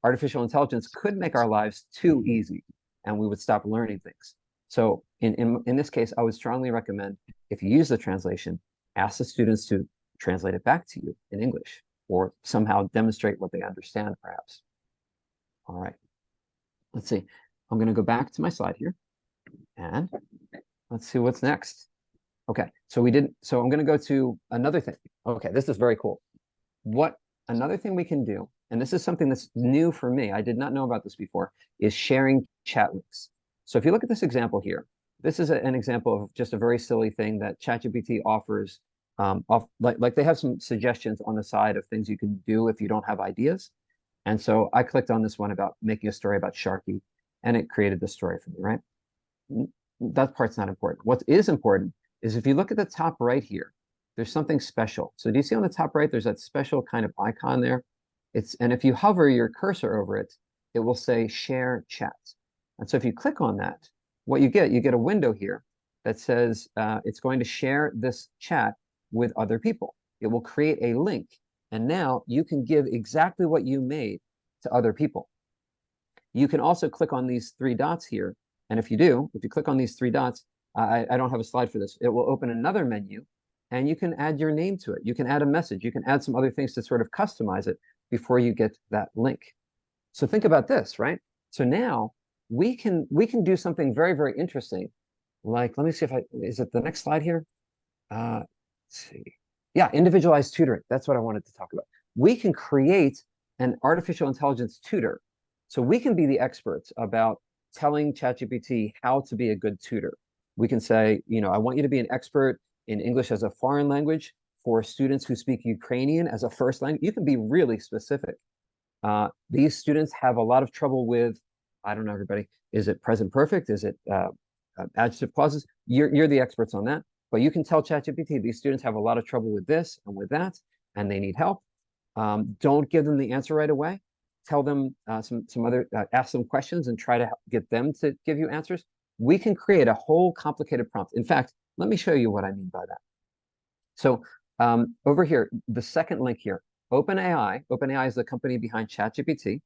artificial intelligence could make our lives too easy and we would stop learning things. So in this case, I would strongly recommend if you use the translation, ask the students to translate it back to you in English or somehow demonstrate what they understand, perhaps. All right, let's see. I'm going to go back to my slide here and let's see what's next. Okay, so I'm going to go to another thing. Okay, this is very cool. Another thing we can do, and this is something that's new for me, I did not know about this before, is sharing chat links. So if you look at this example here, this is an example of just a very silly thing that ChatGPT offers. Like they have some suggestions on the side of things you can do if you don't have ideas. And so I clicked on this one about making a story about Sharky, and it created the story for me, right? That part's not important. What is important is if you look at the top right here, there's something special. So do you see on the top right, there's that special kind of icon there? And if you hover your cursor over it, it will say share chat. And so if you click on that, what you get a window here that says it's going to share this chat with other people. It will create a link. And now you can give exactly what you made to other people. You can also click on these 3 dots here. And if you click on these 3 dots, I don't have a slide for this. It will open another menu and you can add your name to it. You can add a message. You can add some other things to sort of customize it before you get that link. So think about this, right? So now we can do something very, very interesting. Like, let me see is it the next slide here? Let's see. Yeah, individualized tutoring. That's what I wanted to talk about. We can create an artificial intelligence tutor. So we can be the experts about telling ChatGPT how to be a good tutor. We can say, I want you to be an expert in English as a foreign language for students who speak Ukrainian as a first language. You can be really specific. These students have a lot of trouble with, I don't know, everybody, is it present perfect? Is it adjective clauses? You're the experts on that. But you can tell ChatGPT, these students have a lot of trouble with this and with that, and they need help. Don't give them the answer right away. tell them some other, ask them questions and try to get them to give you answers, we can create a whole complicated prompt. In fact, let me show you what I mean by that. So over here, the second link here, OpenAI is the company behind ChatGPT.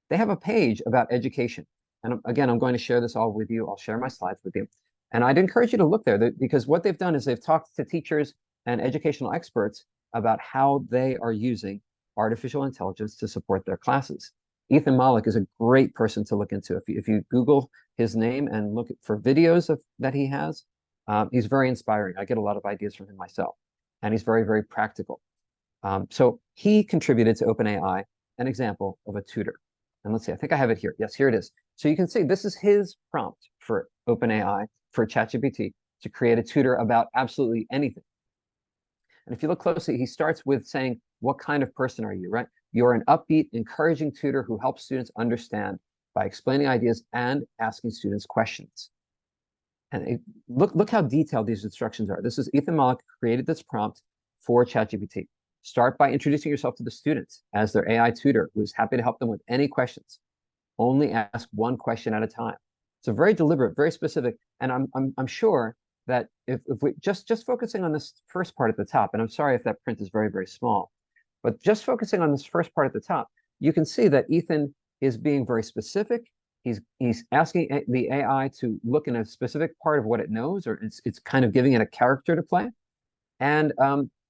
They have a page about education. And again, I'm going to share this all with you. I'll share my slides with you. And I'd encourage you to look there because what they've done is they've talked to teachers and educational experts about how they are using artificial intelligence to support their classes. Ethan Mollick is a great person to look into. If you Google his name and look for videos that he has, he's very inspiring. I get a lot of ideas from him myself, and he's very, very practical. So he contributed to OpenAI an example of a tutor. And let's see, I think I have it here. Yes, here it is. So you can see this is his prompt for OpenAI, for ChatGPT, to create a tutor about absolutely anything. And if you look closely, he starts with saying, what kind of person are you, right? You're an upbeat, encouraging tutor who helps students understand by explaining ideas and asking students questions. And look how detailed these instructions are. This is Ethan Mollick created this prompt for ChatGPT. Start by introducing yourself to the students as their AI tutor who is happy to help them with any questions. Only ask one question at a time. So very deliberate, very specific. And I'm sure that if we just focusing on this first part at the top, and I'm sorry if that print is very, very small, but just focusing on this first part at the top, you can see that Ethan is being very specific. He's asking the AI to look in a specific part of what it knows, or it's kind of giving it a character to play. And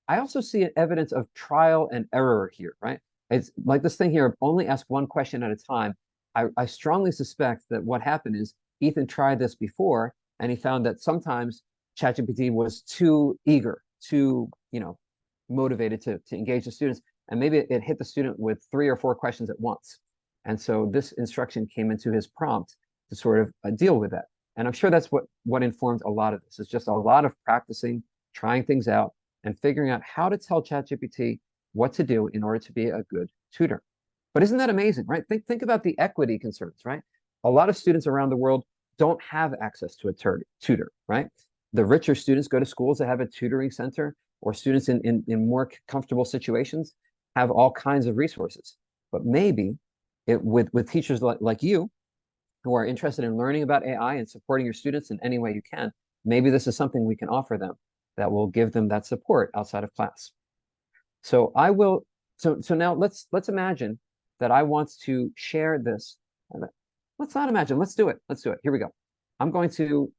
I also see evidence of trial and error here, right? It's like this thing here, only ask one question at a time. I strongly suspect that what happened is Ethan tried this before, and he found that sometimes ChatGPT was too eager, too, motivated to engage the students, and maybe it hit the student with 3 or 4 questions at once. And so this instruction came into his prompt to sort of deal with that. And I'm sure that's what informed a lot of this. It's just a lot of practicing, trying things out, and figuring out how to tell ChatGPT what to do in order to be a good tutor. But isn't that amazing, right? Think about the equity concerns, right? A lot of students around the world don't have access to a tutor, right? The richer students go to schools that have a tutoring center, or students in more comfortable situations have all kinds of resources. But maybe with teachers like you, who are interested in learning about AI and supporting your students in any way you can, maybe this is something we can offer them that will give them that support outside of class. So now let's imagine that I want to share this. Let's not imagine, let's do it. Here we go. I'm going to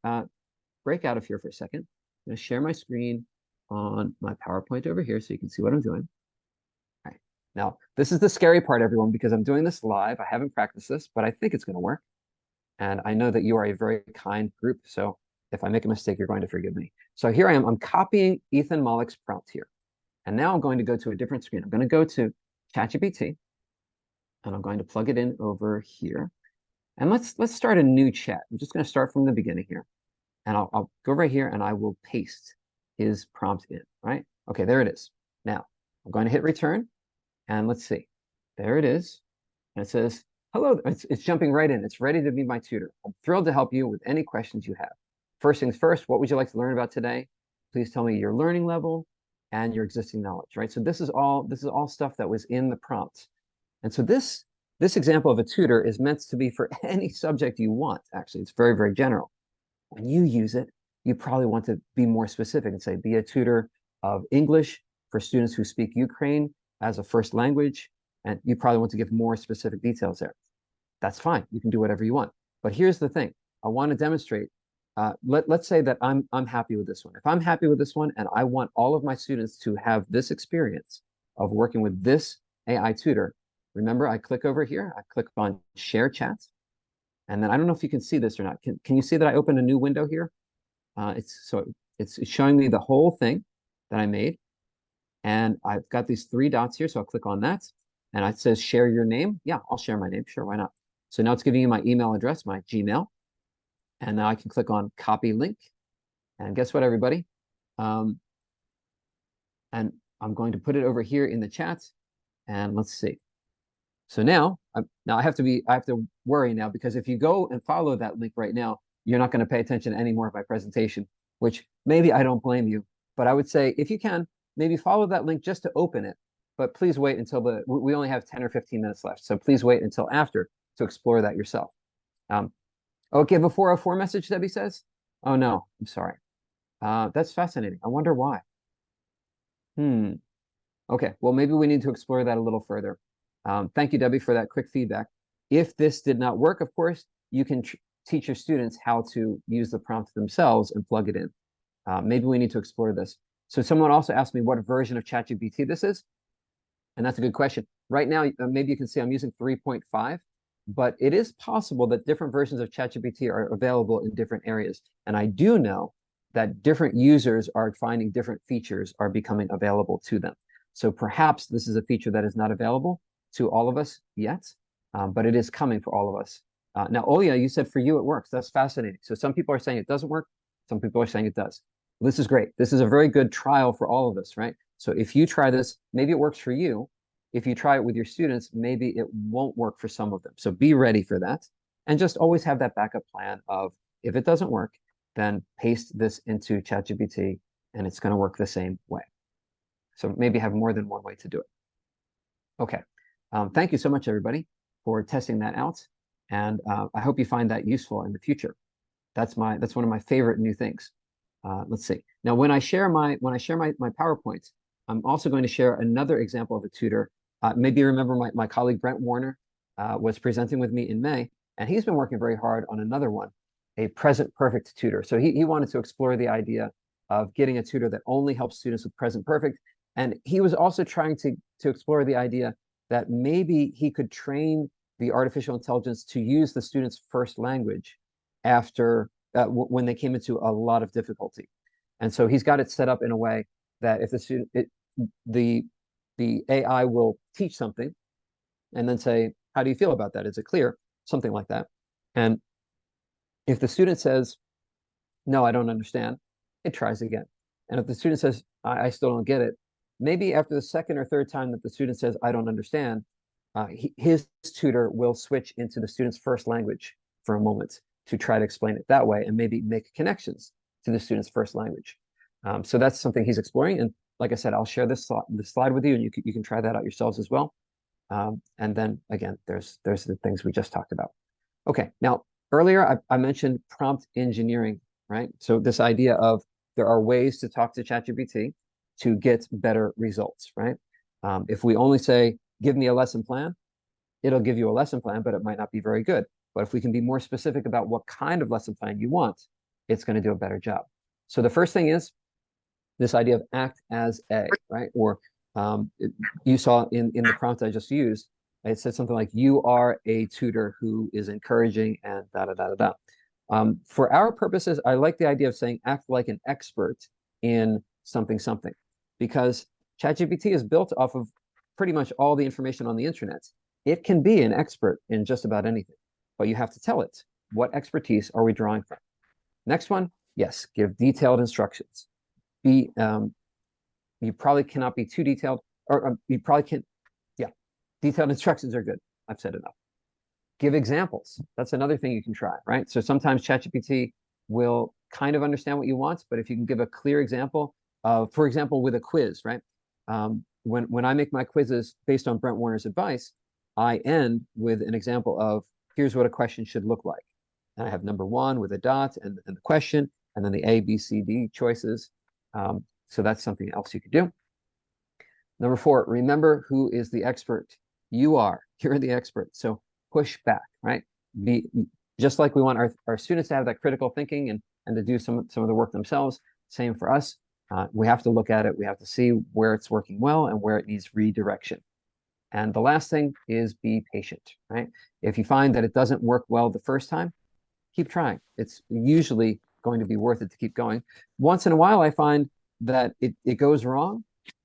break out of here for a second. I'm going to share my screen on my PowerPoint over here so you can see what I'm doing. All right. Now, this is the scary part, everyone, because I'm doing this live. I haven't practiced this, but I think it's going to work. And I know that you are a very kind group, so if I make a mistake, you're going to forgive me. So here I am. I'm copying Ethan Mollick's prompt here. And now I'm going to go to a different screen. I'm going to go to ChatGPT, and I'm going to plug it in over here. And let's start a new chat. I'm just going to start from the beginning here. And I'll go right here, and I will paste his prompt in, right? Okay, there it is. Now, I'm going to hit return, and let's see. There it is. And it says, hello. It's jumping right in. It's ready to be my tutor. I'm thrilled to help you with any questions you have. First things first, what would you like to learn about today? Please tell me your learning level and your existing knowledge, right? So this is all stuff that was in the prompt. And so this example of a tutor is meant to be for any subject you want, actually. It's very, very general. When you use it, you probably want to be more specific and say, be a tutor of English for students who speak Ukraine as a first language. And you probably want to give more specific details there. That's fine. You can do whatever you want. But here's the thing. I want to demonstrate. Let's say that I'm happy with this one. If I'm happy with this one and I want all of my students to have this experience of working with this AI tutor, remember, I click over here. I click on Share Chat. And then I don't know if you can see this or not. Can you see that I opened a new window here? It's showing me the whole thing that I made. And I've got these 3 dots here. So I'll click on that. And it says share your name. Yeah, I'll share my name. Sure, why not? So now it's giving you my email address, my Gmail. And now I can click on copy link. And guess what, everybody? And I'm going to put it over here in the chat. And let's see. So now I have to worry now, because if you go and follow that link right now, you're not going to pay attention anymore to my presentation, which maybe I don't blame you. But I would say if you can, maybe follow that link just to open it but please wait until we only have 10 or 15 minutes left. So please wait until after to explore that yourself. Okay, the 404 message, Debbie says. Oh no, I'm sorry. That's fascinating. I wonder why. Okay, well, maybe we need to explore that a little further. Thank you, Debbie, for that quick feedback. If this did not work, of course, you can teach your students how to use the prompt themselves and plug it in. Maybe we need to explore this. So someone also asked me what version of ChatGPT this is. And that's a good question. Right now, maybe you can see I'm using 3.5, but it is possible that different versions of ChatGPT are available in different areas. And I do know that different users are finding different features are becoming available to them. So perhaps this is a feature that is not available to all of us yet, but it is coming for all of us. Now, Olya, you said for you it works. That's fascinating. So some people are saying it doesn't work. Some people are saying it does. This is great. This is a very good trial for all of us, right? So if you try this, maybe it works for you. If you try it with your students, maybe it won't work for some of them. So be ready for that. And just always have that backup plan of if it doesn't work, then paste this into ChatGPT and it's going to work the same way. So maybe have more than one way to do it. Okay. Thank you so much, everybody, for testing that out. And I hope you find that useful in the future. That's one of my favorite new things. Let's see. Now, when I share my PowerPoint, I'm also going to share another example of a tutor. Maybe you remember my colleague Brent Warner was presenting with me in May, and he's been working very hard on another one, a present perfect tutor. So he wanted to explore the idea of getting a tutor that only helps students with present perfect. And he was also trying to explore the idea that maybe he could train the artificial intelligence to use the student's first language after when they came into a lot of difficulty. And so he's got it set up in a way that if the student, the AI will teach something and then say, how do you feel about that? Is it clear? Something like that. And if the student says, no, I don't understand, it tries again. And if the student says, I still don't get it, maybe after the second or third time that the student says, I don't understand, his tutor will switch into the student's first language for a moment to try to explain it that way and maybe make connections to the student's first language. So that's something he's exploring. And like I said, I'll share this slide with you, and you can try that out yourselves as well. And then again, there's the things we just talked about. Okay, now earlier I mentioned prompt engineering, right? So this idea of there are ways to talk to ChatGPT to get better results, right? If we only say, give me a lesson plan, it'll give you a lesson plan, but it might not be very good. But if we can be more specific about what kind of lesson plan you want, it's going to do a better job. So the first thing is this idea of act as a, right? Or you saw in the prompt I just used, it said something like, you are a tutor who is encouraging and da da da da da. For our purposes, I like the idea of saying act like an expert in something, because ChatGPT is built off of pretty much all the information on the internet. It can be an expert in just about anything, but you have to tell it, what expertise are we drawing from? Next one, yes, give detailed instructions. You probably cannot be too detailed, or you probably can't, yeah, detailed instructions are good. I've said enough. Give examples. That's another thing you can try, right? So sometimes ChatGPT will kind of understand what you want, but if you can give a clear example of, for example, with a quiz, right? When I make my quizzes based on Brent Warner's advice, I end with an example of, here's what a question should look like. And I have number one with a dot and the question, and then the A, B, C, D choices. So that's something else you could do. Number 4, remember who is the expert. You are. You're the expert. So push back, right? Just like we want our students to have that critical thinking and to do some of the work themselves. Same for us. We have to look at it. We have to see where it's working well and where it needs redirection. And the last thing is be patient, right? If you find that it doesn't work well the first time, keep trying. It's usually going to be worth it to keep going. Once in a while, I find that it goes wrong,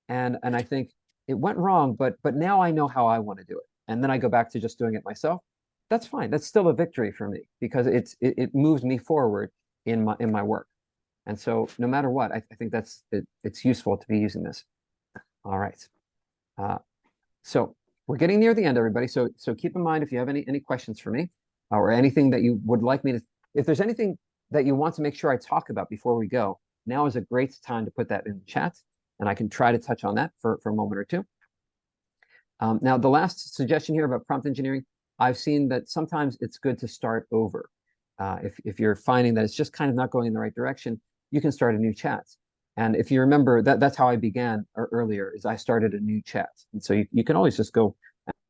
and I think it went wrong, but now I know how I want to do it. And then I go back to just doing it myself. That's fine. That's still a victory for me because it moves me forward in my work. And so no matter what, I think it's useful to be using this. All right. So we're getting near the end, everybody. So keep in mind if you have any questions for me or anything that you would like me to, if there's anything that you want to make sure I talk about before we go, now is a great time to put that in the chat, and I can try to touch on that for a moment or two. Now, the last suggestion here about prompt engineering, I've seen that sometimes it's good to start over. If you're finding that it's just kind of not going in the right direction, you can start a new chat. And if you remember, that's how I began earlier, is I started a new chat. And so you can always just go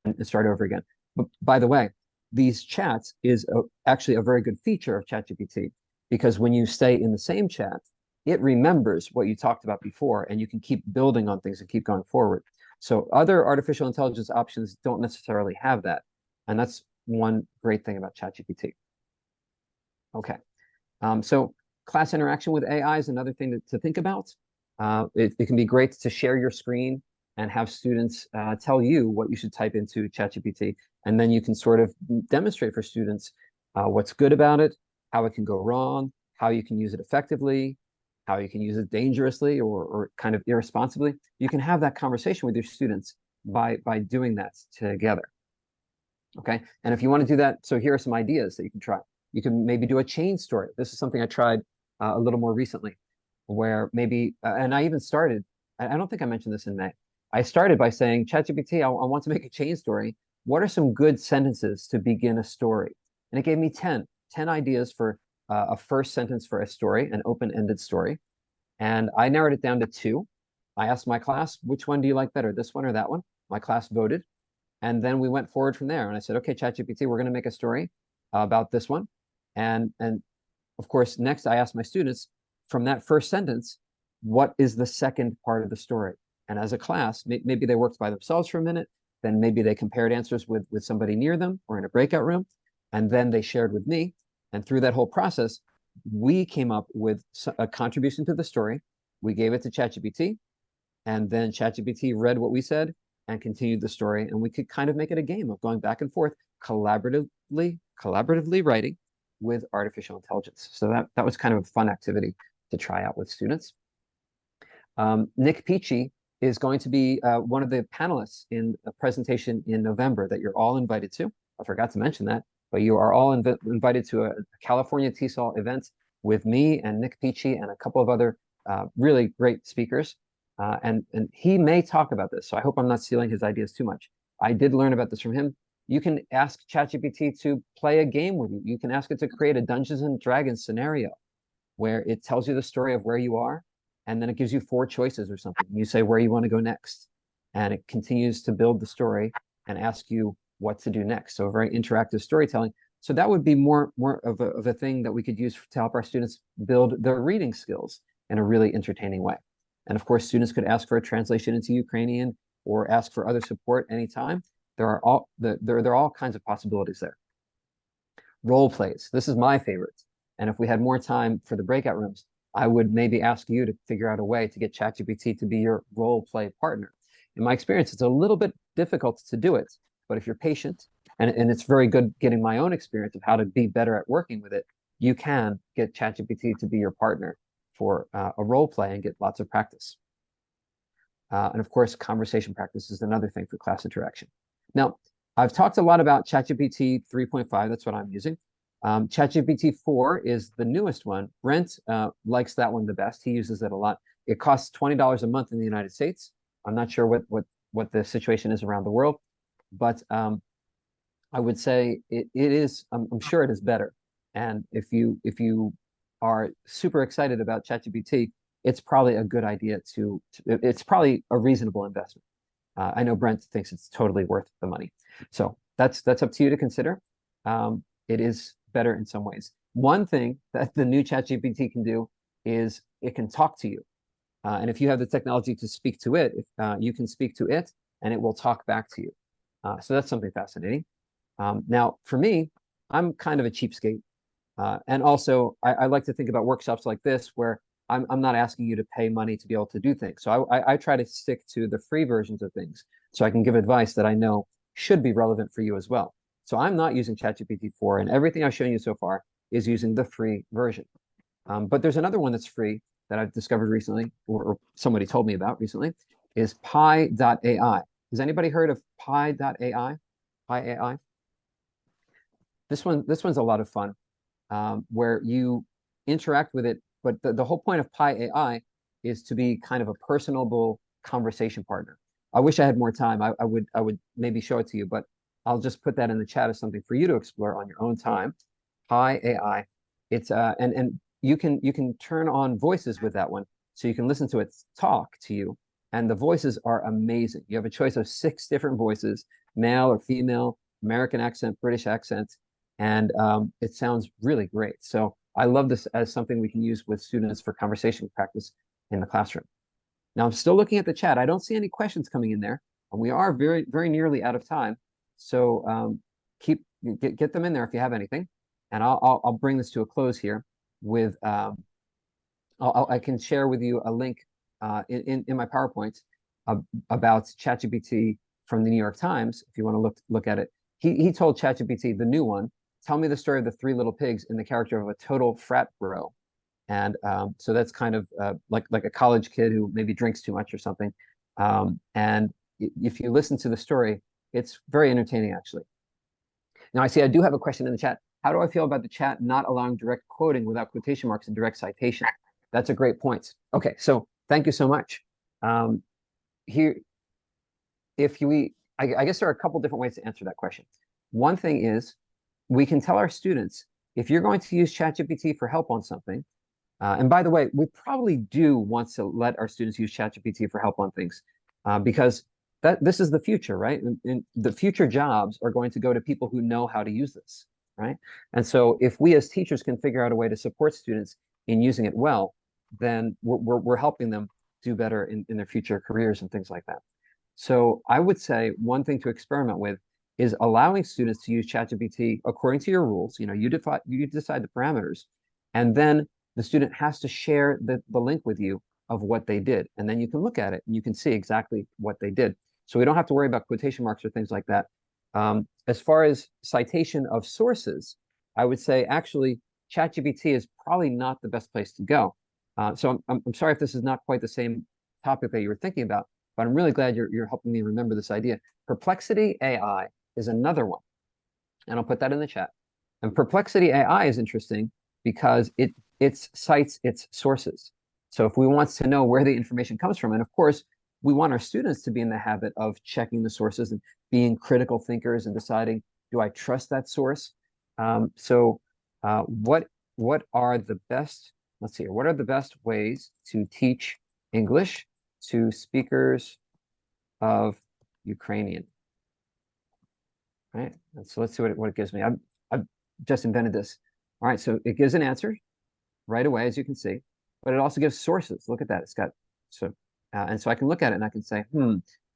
and start over again. But by the way, these chats is actually a very good feature of ChatGPT, because when you stay in the same chat, it remembers what you talked about before, and you can keep building on things and keep going forward. So other artificial intelligence options don't necessarily have that. And that's one great thing about ChatGPT. Okay, so class interaction with AI is another thing to think about. It can be great to share your screen and have students tell you what you should type into ChatGPT. And then you can sort of demonstrate for students what's good about it, how it can go wrong, how you can use it effectively, how you can use it dangerously or kind of irresponsibly. You can have that conversation with your students by doing that together. Okay, and if you want to do that, so here are some ideas that you can try. You can maybe do a chain story. This is something I tried a little more recently, where maybe, and I even started, I don't think I mentioned this in May. I started by saying, ChatGPT, I want to make a chain story. What are some good sentences to begin a story? And it gave me 10 ideas for a first sentence for a story, an open-ended story. And I narrowed it down to 2. I asked my class, which one do you like better, this one or that one? My class voted. And then we went forward from there. And I said, okay, ChatGPT, we're going to make a story about this one. And of course, next I asked my students, from that first sentence, what is the second part of the story? And as a class, maybe they worked by themselves for a minute, then maybe they compared answers with somebody near them or in a breakout room, and then they shared with me. And through that whole process, we came up with a contribution to the story. We gave it to ChatGPT, and then ChatGPT read what we said and continued the story. And we could kind of make it a game of going back and forth, collaboratively writing with artificial intelligence. So that was kind of a fun activity to try out with students. Nick Peachy is going to be one of the panelists in a presentation in November that you're all invited to. I forgot to mention that, but you are all invited to a California TESOL event with me and Nick Peachy and a couple of other really great speakers. And he may talk about this, so I hope I'm not stealing his ideas too much. I did learn about this from him. You can ask ChatGPT to play a game with you. You can ask it to create a Dungeons and Dragons scenario where it tells you the story of where you are, and then it gives you 4 choices or something. You say where you want to go next, and it continues to build the story and ask you what to do next. So very interactive storytelling. So that would be more of a thing that we could use to help our students build their reading skills in a really entertaining way. And of course, students could ask for a translation into Ukrainian or ask for other support anytime. There are all kinds of possibilities there. Role plays. This is my favorite. And if we had more time for the breakout rooms, I would maybe ask you to figure out a way to get ChatGPT to be your role play partner. In my experience, it's a little bit difficult to do it, but if you're patient, and it's very good getting my own experience of how to be better at working with it, you can get ChatGPT to be your partner for a role play and get lots of practice. And of course, conversation practice is another thing for class interaction. Now, I've talked a lot about ChatGPT 3.5. That's what I'm using. ChatGPT 4 is the newest one. Brent likes that one the best. He uses it a lot. It costs $20 a month in the United States. I'm not sure what the situation is around the world, but I would say it is. I'm sure it is better. And if you are super excited about ChatGPT, it's probably a good idea it's probably a reasonable investment. I know Brent thinks it's totally worth the money. So that's up to you to consider. It is better in some ways. One thing that the new ChatGPT can do is it can talk to you. And if you have the technology to speak to it, you can speak to it and it will talk back to you. So that's something fascinating. Now, for me, I'm kind of a cheapskate. And also, I like to think about workshops like this where I'm not asking you to pay money to be able to do things. So I try to stick to the free versions of things so I can give advice that I know should be relevant for you as well. So I'm not using ChatGPT 4, and everything I've shown you so far is using the free version. But there's another one that's free that I've discovered recently, or somebody told me about recently, is Pi.ai. Has anybody heard of Pi.ai? Pi.ai? This one's a lot of fun, where you interact with it, but the whole point of Pi.ai is to be kind of a personable conversation partner. I wish I had more time. I would maybe show it to you, but I'll just put that in the chat as something for you to explore on your own time. Pi AI. It's and you can turn on voices with that one, so you can listen to it talk to you, and the voices are amazing. You have a choice of 6 different voices, male or female, American accent, British accent, and it sounds really great. So I love this as something we can use with students for conversation practice in the classroom. Now I'm still looking at the chat. I don't see any questions coming in there, and we are very nearly out of time. So get them in there if you have anything, and I'll bring this to a close here with I can share with you a link in my PowerPoint about ChatGPT from the New York Times. If you want to look at it, he told ChatGPT, the new one, tell me the story of the 3 little pigs in the character of a total frat bro. And so that's kind of like a college kid who maybe drinks too much or something. And if you listen to the story, it's very entertaining, actually. Now, I see I do have a question in the chat. How do I feel about the chat not allowing direct quoting without quotation marks and direct citation? That's a great point. Okay, so thank you so much. Here, I guess there are a couple different ways to answer that question. One thing is, we can tell our students, if you're going to use ChatGPT for help on something, and by the way, we probably do want to let our students use ChatGPT for help on things, because this is the future, right? And the future jobs are going to go to people who know how to use this, right? And so if we as teachers can figure out a way to support students in using it well, then we're helping them do better in their future careers and things like that. So I would say one thing to experiment with is allowing students to use ChatGPT according to your rules. You know, you decide the parameters, and then the student has to share the link with you of what they did. And then you can look at it and you can see exactly what they did. So we don't have to worry about quotation marks or things like that. As far as citation of sources, I would say actually ChatGPT is probably not the best place to go. So I'm sorry if this is not quite the same topic that you were thinking about, but I'm really glad you're helping me remember this idea. Perplexity AI is another one, and I'll put that in the chat. And Perplexity AI is interesting because it cites its sources. So if we want to know where the information comes from, and of course, we want our students to be in the habit of checking the sources and being critical thinkers and deciding, do I trust that source? What are the best, let's see here, what are the best ways to teach English to speakers of Ukrainian? Right, and so let's see what it gives me. I've just invented this. All right, so it gives an answer right away, as you can see, but it also gives sources. Look at that. It's got so, and so I can look at it and I can say,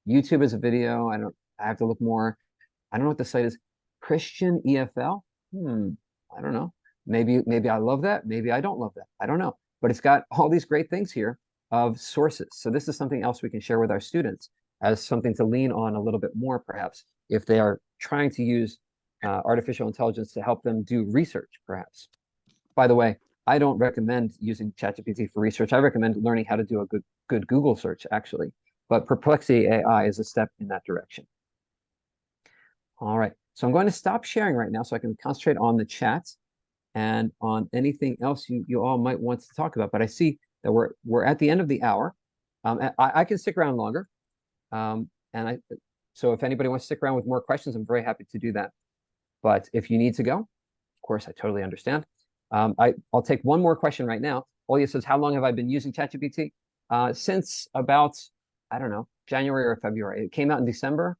YouTube is a video. I have to look more. I don't know what the site is. Christian EFL. I don't know. Maybe I love that. Maybe I don't love that. I don't know. But it's got all these great things here of sources. So this is something else we can share with our students as something to lean on a little bit more, perhaps, if they are trying to use artificial intelligence to help them do research, perhaps. By the way, I don't recommend using ChatGPT for research. I recommend learning how to do a good Google search, actually. But Perplexity AI is a step in that direction. All right, so I'm going to stop sharing right now so I can concentrate on the chat and on anything else you all might want to talk about. But I see that we're at the end of the hour. And I can stick around longer. So if anybody wants to stick around with more questions, I'm very happy to do that. But if you need to go, of course, I totally understand. I'll take one more question right now. Olya says, how long have I been using ChatGPT? Since about, I don't know, January or February. It came out in December.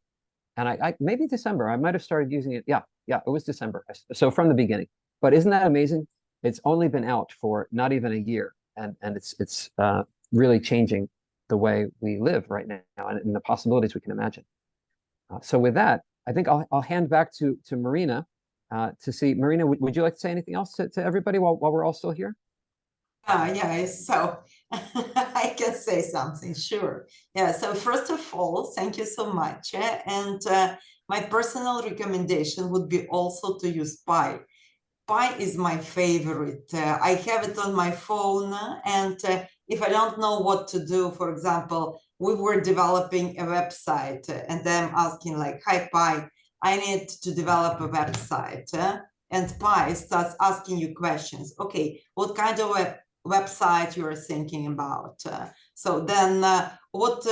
And maybe December, I might have started using it. Yeah, it was December. So from the beginning. But isn't that amazing? It's only been out for not even a year. And it's really changing the way we live right now and the possibilities we can imagine. So with that, I think I'll hand back to Marina to see. Marina, would you like to say anything else to everybody while we're all still here? Yeah, so I can say something, sure. Yeah, so first of all, thank you so much. And my personal recommendation would be also to use Pi. Pi is my favorite. I have it on my phone, and if I don't know what to do, for example, we were developing a website, and I'm asking like, hi Pi, I need to develop a website. And Pi starts asking you questions. Okay, what kind of a website you're thinking about? So then what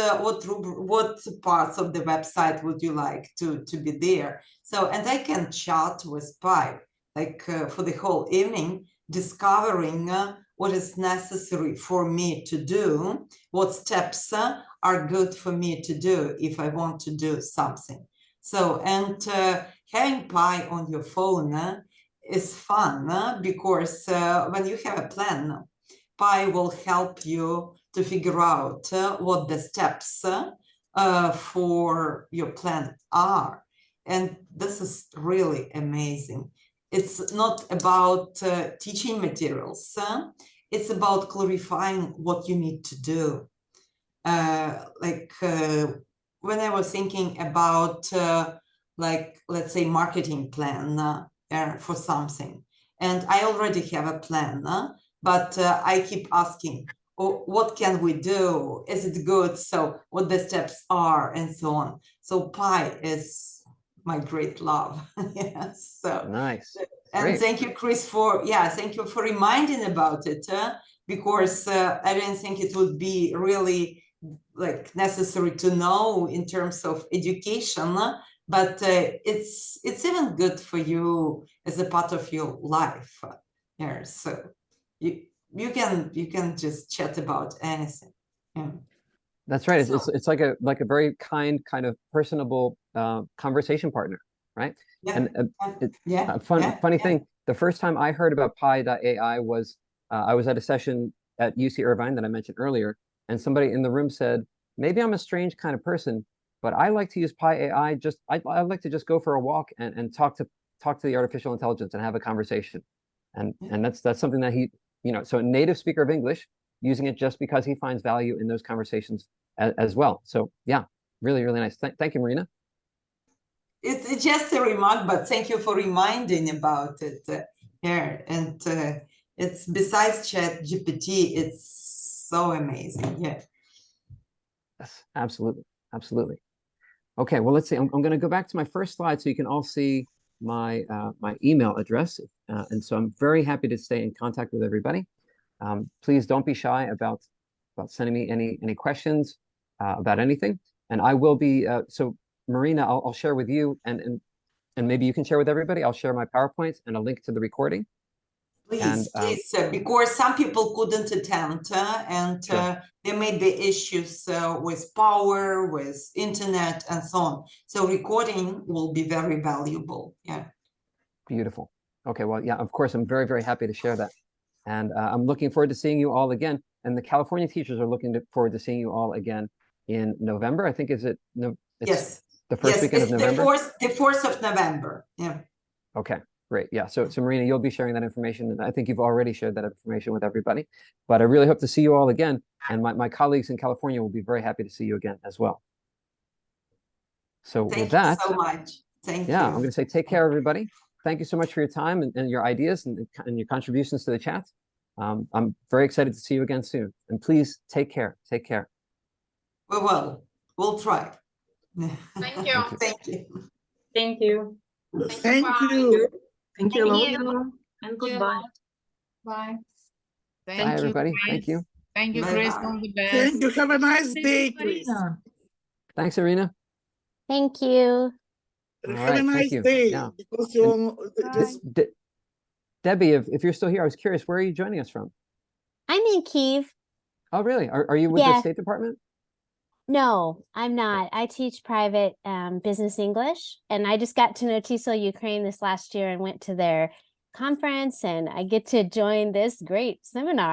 parts of the website would you like to be there? So, and I can chat with Pi, like for the whole evening, discovering what is necessary for me to do, what steps are good for me to do if I want to do something. So, and having Pi on your phone is fun because when you have a plan, Pi will help you to figure out what the steps for your plan are. And this is really amazing. It's not about teaching materials. It's about clarifying what you need to do. When I was thinking about, let's say, marketing plan for something, and I already have a plan, but I keep asking, oh, what can we do? Is it good? So what the steps are and so on. So Pi is my great love. Yes. So Nice. and Great. thank you, Chris, thank you for reminding about it, because I didn't think it would be really like necessary to know in terms of education, but it's even good for you as a part of your life. Yeah, so you can just chat about anything. Yeah. That's right. So- It's like a very kind of personable conversation partner, right? Yeah, And yeah, a funny thing, the first time I heard about Pi.ai was I was at a session at UC Irvine that I mentioned earlier, and somebody in the room said, maybe I'm a strange kind of person, but I like to use Pi.ai. I like to just go for a walk and talk to the artificial intelligence and have a conversation. And that's something that he, so a native speaker of English using it just because he finds value in those conversations as well. So yeah, really, really nice. Thank you, Marina. It's just a remark, but thank you for reminding about it. And it's besides ChatGPT, it's so amazing. Yeah. Yes, absolutely, absolutely. Okay, well, let's see. I'm going to go back to my first slide so you can all see my my email address. And so I'm very happy to stay in contact with everybody. Please don't be shy about sending me any questions about anything. And I will be, so Marina, I'll share with you and maybe you can share with everybody. I'll share my PowerPoint and a link to the recording. Please, because some people couldn't attend and Sure. there may be issues with power, with internet and so on. So recording will be very valuable. Yeah. Beautiful. Okay, well, yeah, of course, I'm very, very happy to share that. And I'm looking forward to seeing you all again. And the California teachers are looking forward to seeing you all again in November. I think, is it? No, it's Yes. the first weekend of November. The 4th of November. Yeah. Okay, great. Yeah. So Marina, you'll be sharing that information. And I think you've already shared that information with everybody. But I really hope to see you all again. And my colleagues in California will be very happy to see you again as well. So with that, Thank you so much. Thank you. I'm going to say take care, everybody. Thank you so much for your time and your ideas and your contributions to the chat. I'm very excited to see you again soon. And please take care. Take care. We will. We'll try. Thank you. Thank you. Thank you. Thank you. Thank you. Thank Laura. And Goodbye. Bye. Bye, everybody. Thank you. Thank you, Bye Chris. bye. All the best. Thank you. Have a nice day, Chris. Marina. Thanks, Irina. Thank you. All Have a right, nice thank you. day. Yeah. Because you just Debbie, if you're still here, I was curious, where are you joining us from? I'm in Kyiv. Oh, really? Are you with the Yeah. State Department? No, I'm not. I teach private business English, and I just got to know TESOL-Ukraine this last year and went to their conference, and I get to join this great seminar.